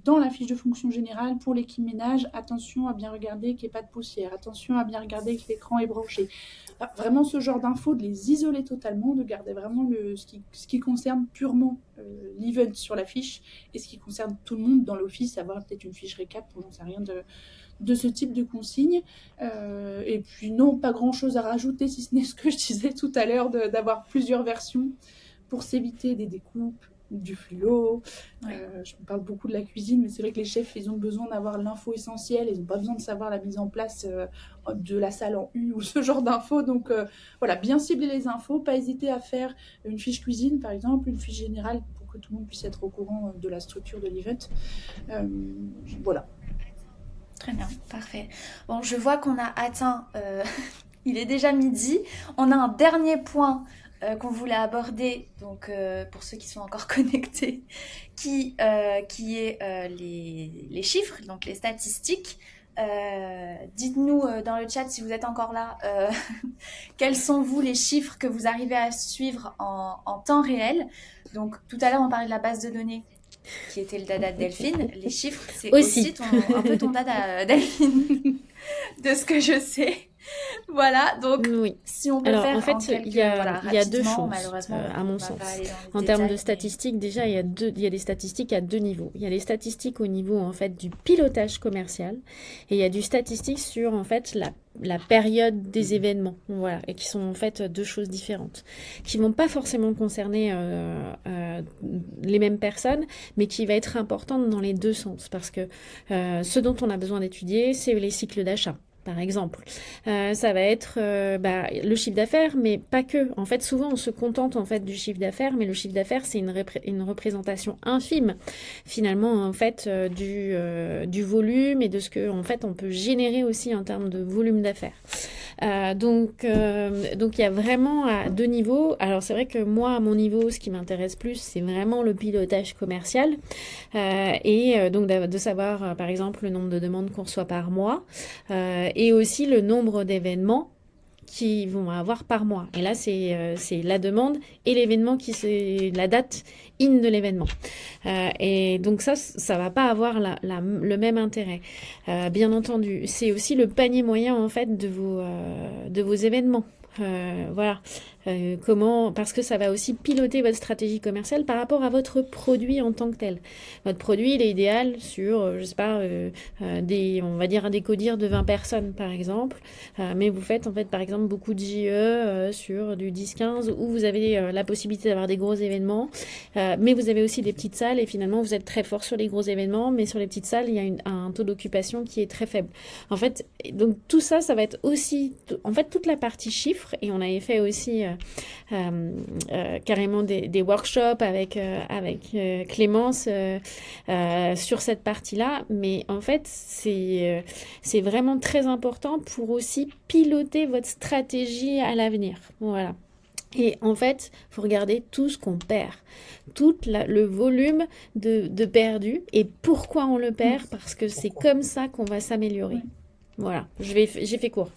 dans la fiche de fonction générale pour l'équipe ménage, attention à bien regarder qu'il n'y ait pas de poussière, attention à bien regarder que l'écran est branché. Enfin, vraiment ce genre d'infos, de les isoler totalement, de garder vraiment ce qui concerne purement l'event sur la fiche et ce qui concerne tout le monde dans l'office, avoir peut-être une fiche récap, pour j'en sais rien de ce type de consignes. Et puis non, pas grand-chose à rajouter, si ce n'est ce que je disais tout à l'heure, d'avoir plusieurs versions pour s'éviter des découpes, du fluo. Ouais. Je me parle beaucoup de la cuisine, mais c'est vrai que les chefs, ils ont besoin d'avoir l'info essentielle, ils n'ont pas besoin de savoir la mise en place de la salle en U ou ce genre d'infos. Donc voilà, bien cibler les infos, pas hésiter à faire une fiche cuisine, par exemple, une fiche générale pour que tout le monde puisse être au courant de la structure de l'event. Voilà. Très bien, parfait. Bon, je vois qu'on a atteint, il est déjà midi. On a un dernier point qu'on voulait aborder, donc pour ceux qui sont encore connectés, qui est les chiffres, donc les statistiques. Dites-nous dans le chat si vous êtes encore là, quels sont vous les chiffres que vous arrivez à suivre en temps réel. Donc tout à l'heure on parlait de la base de données qui était le dada de Delphine. Les chiffres, c'est aussi un peu ton dada, Delphine, de ce que je sais. Voilà, donc Oui. si on peut Alors, faire en fait, il y a deux choses, malheureusement, à mon sens. En termes de statistiques, déjà, il y a des statistiques à deux niveaux. Il y a les statistiques au niveau, en fait, du pilotage commercial et il y a du statistique sur, en fait, la période des événements, voilà, et qui sont en fait deux choses différentes, qui vont pas forcément concerner les mêmes personnes, mais qui va être importante dans les deux sens, parce que ce dont on a besoin d'étudier, c'est les cycles d'achat. Par exemple, ça va être le chiffre d'affaires, mais pas que. En fait, souvent, on se contente en fait du chiffre d'affaires, mais le chiffre d'affaires, c'est une représentation infime, finalement, en fait, du volume et de ce que, en fait, on peut générer aussi en termes de volume d'affaires. Donc, il y a vraiment à deux niveaux. Alors, c'est vrai que moi, à mon niveau, ce qui m'intéresse plus, c'est vraiment le pilotage commercial donc de savoir, par exemple, le nombre de demandes qu'on reçoit par mois et aussi le nombre d'événements qui vont avoir par mois. Et là, c'est la demande et l'événement c'est la date in de l'événement. Et donc ça va pas avoir le même intérêt. Bien entendu, c'est aussi le panier moyen en fait de vos événements. Voilà. Parce que ça va aussi piloter votre stratégie commerciale par rapport à votre produit en tant que tel. Votre produit, il est idéal sur, je sais pas, on va dire un décodir de 20 personnes par exemple, mais vous faites en fait par exemple beaucoup de JE sur du 10-15 où vous avez la possibilité d'avoir des gros événements, mais vous avez aussi des petites salles et finalement vous êtes très fort sur les gros événements, mais sur les petites salles, il y a un taux d'occupation qui est très faible. En fait, donc tout ça, ça va être aussi, en fait, toute la partie chiffres, et on avait fait aussi carrément des workshops avec Clémence sur cette partie-là, mais en fait c'est vraiment très important pour aussi piloter votre stratégie à l'avenir. Voilà. Et en fait, il faut regarder tout ce qu'on perd, le volume de perdu et pourquoi on le perd, parce que c'est comme ça qu'on va s'améliorer. Voilà, j'ai fait court.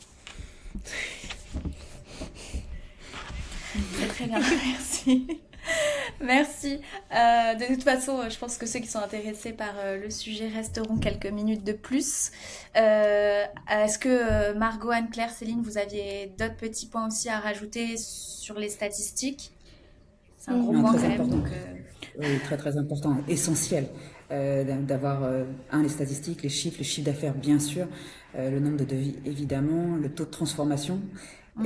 C'est très bien, merci. Merci. De toute façon, je pense que ceux qui sont intéressés par le sujet resteront quelques minutes de plus. Est-ce que Margot, Anne-Claire, Céline, vous aviez d'autres petits points aussi à rajouter sur les statistiques ? C'est un gros Non, point très quand même. important. Donc, Oui, très très important, essentiel d'avoir les statistiques, les chiffres d'affaires bien sûr, le nombre de devis évidemment, le taux de transformation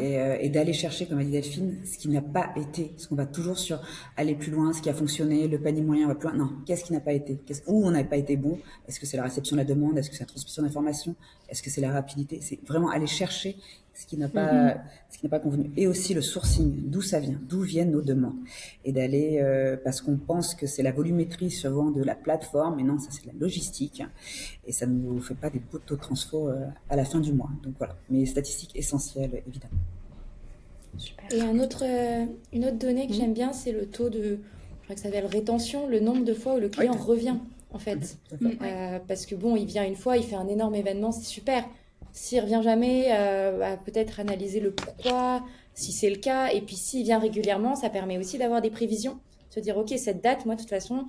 et d'aller chercher, comme a dit Delphine, ce qui n'a pas été, parce qu'on va toujours sur aller plus loin, ce qui a fonctionné, le panier moyen va plus loin. Non, qu'est-ce qui n'a pas été, où on n'a pas été bon? Est-ce que c'est la réception de la demande? Est-ce que c'est la transmission d'informations? Est-ce que c'est la rapidité? C'est vraiment aller chercher ce qui n'a pas, ce qui n'a pas convenu. Et aussi le sourcing, d'où ça vient, d'où viennent nos demandes. Et d'aller, parce qu'on pense que c'est la volumétrie souvent de la plateforme, mais non, ça c'est de la logistique. Et ça ne nous fait pas des taux de transfo à la fin du mois. Donc voilà, mais statistiques essentielles, évidemment. super. Et une autre donnée que j'aime bien, c'est le taux de, je crois que ça s'appelle rétention, le nombre de fois où le client revient, en fait. Parce que bon, il vient une fois, il fait un énorme événement, c'est super. S'il revient jamais, peut-être analyser le pourquoi, si c'est le cas. Et puis s'il vient régulièrement, ça permet aussi d'avoir des prévisions. Se dire, ok, cette date, moi, de toute façon,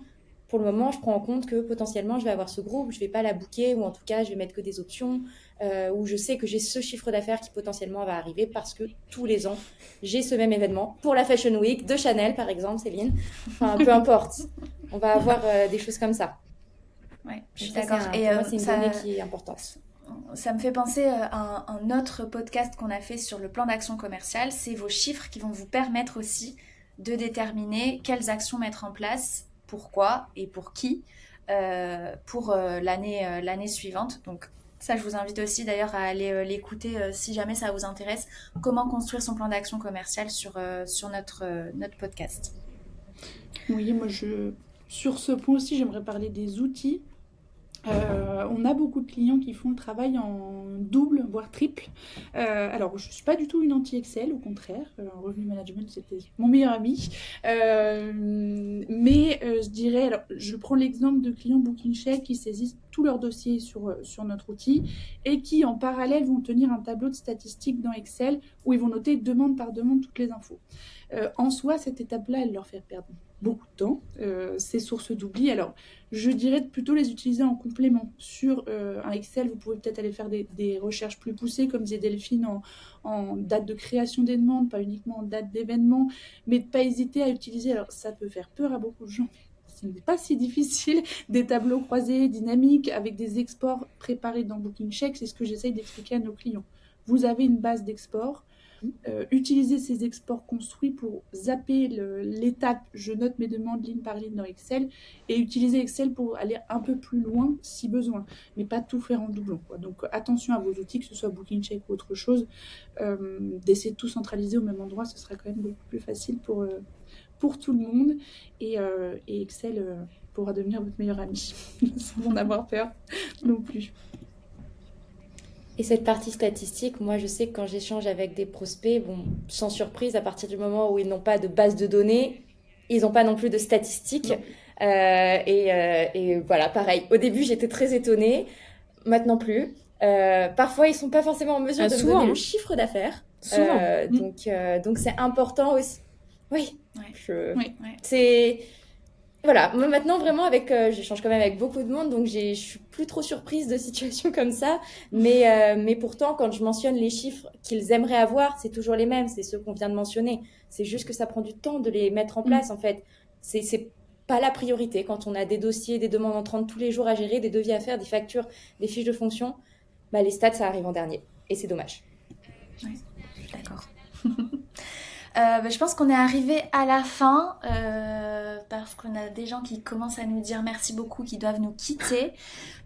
pour le moment, je prends en compte que potentiellement, je vais avoir ce groupe, je vais pas la booker, ou en tout cas, je vais mettre que des options, ou je sais que j'ai ce chiffre d'affaires qui potentiellement va arriver parce que tous les ans, j'ai ce même événement. Pour la Fashion Week de Chanel, par exemple, Céline. Enfin, peu importe. On va avoir des choses comme ça. Ouais, je suis Donc ça, d'accord. pour moi, c'est une donnée qui est importante. Ça me fait penser à un autre podcast qu'on a fait sur le plan d'action commerciale. C'est vos chiffres qui vont vous permettre aussi de déterminer quelles actions mettre en place, pourquoi et pour qui, pour l'année suivante. Donc ça, je vous invite aussi d'ailleurs à aller l'écouter si jamais ça vous intéresse. Comment construire son plan d'action commercial sur notre podcast. Oui, sur ce point aussi, j'aimerais parler des outils. On a beaucoup de clients qui font le travail en double, voire triple. Alors, je ne suis pas du tout une anti-Excel, au contraire. Revenu management, c'était mon meilleur ami. Mais je dirais, alors, je prends l'exemple de clients BookingShake qui saisissent tous leurs dossiers sur notre outil et qui, en parallèle, vont tenir un tableau de statistiques dans Excel où ils vont noter demande par demande toutes les infos. En soi, cette étape-là, elle leur fait perdre beaucoup de temps. C'est source d'oubli. Alors, je dirais de plutôt les utiliser en complément. Sur un Excel, vous pouvez peut-être aller faire des recherches plus poussées, comme disait Delphine, en date de création des demandes, pas uniquement en date d'événement, mais de ne pas hésiter à utiliser, alors ça peut faire peur à beaucoup de gens, ce n'est pas si difficile, des tableaux croisés, dynamiques, avec des exports préparés dans BookingShake. C'est ce que j'essaye d'expliquer à nos clients. Vous avez une base d'export. Utiliser ces exports construits pour zapper l'étape je note mes demandes ligne par ligne dans Excel et utiliser Excel pour aller un peu plus loin si besoin, mais pas tout faire en doublon, quoi. Donc attention à vos outils, que ce soit BookingShake ou autre chose, d'essayer de tout centraliser au même endroit, ce sera quand même beaucoup plus facile pour tout le monde et Excel pourra devenir votre meilleur ami sans en avoir peur non plus. Et cette partie statistique, moi je sais que quand j'échange avec des prospects, bon, sans surprise, à partir du moment où ils n'ont pas de base de données, ils n'ont pas non plus de statistiques. Et voilà, pareil. Au début, j'étais très étonnée. Maintenant plus. Parfois, ils sont pas forcément en mesure de me donner le chiffre d'affaires. Donc c'est important aussi. Oui. C'est... Voilà, moi maintenant vraiment j'échange quand même avec beaucoup de monde, donc je suis plus trop surprise de situations comme ça, mais pourtant quand je mentionne les chiffres qu'ils aimeraient avoir, c'est toujours les mêmes, c'est ceux qu'on vient de mentionner. C'est juste que ça prend du temps de les mettre en place en fait. C'est pas la priorité quand on a des dossiers, des demandes entrantes tous les jours à gérer, des devis à faire, des factures, des fiches de fonction. Bah les stats ça arrive en dernier et c'est dommage. Oui, d'accord. Je pense qu'on est arrivé à la fin parce qu'on a des gens qui commencent à nous dire merci beaucoup, qui doivent nous quitter.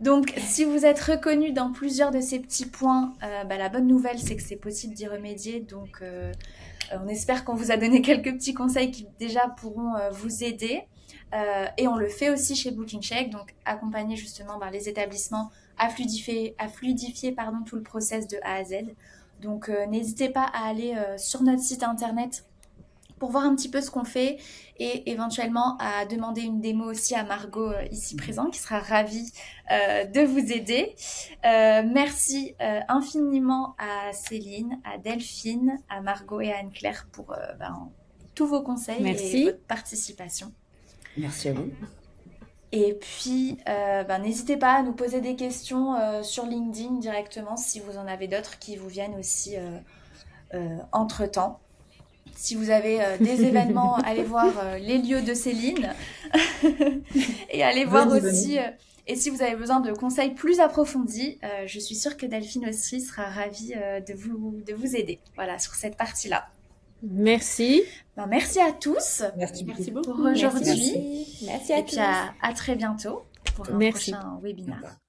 Donc, si vous êtes reconnus dans plusieurs de ces petits points, la bonne nouvelle, c'est que c'est possible d'y remédier. Donc, on espère qu'on vous a donné quelques petits conseils qui déjà pourront vous aider. Et on le fait aussi chez BookingShake, donc accompagner justement les établissements à fluidifier tout le process de A à Z. Donc n'hésitez pas à aller sur notre site internet pour voir un petit peu ce qu'on fait et éventuellement à demander une démo aussi à Margot ici présente qui sera ravie de vous aider. Merci infiniment à Céline, à Delphine, à Margot et à Anne-Claire pour tous vos conseils et votre participation. Merci à vous. Et puis, n'hésitez pas à nous poser des questions sur LinkedIn directement si vous en avez d'autres qui vous viennent aussi entre-temps. Si vous avez des événements, allez voir les lieux de Céline et allez voir aussi... et si vous avez besoin de conseils plus approfondis, je suis sûre que Delphine aussi sera ravie de vous aider, voilà, sur cette partie-là. Merci. Ben, merci à tous. Merci beaucoup. Pour aujourd'hui. Merci à et tous. puis à très bientôt pour un prochain webinaire.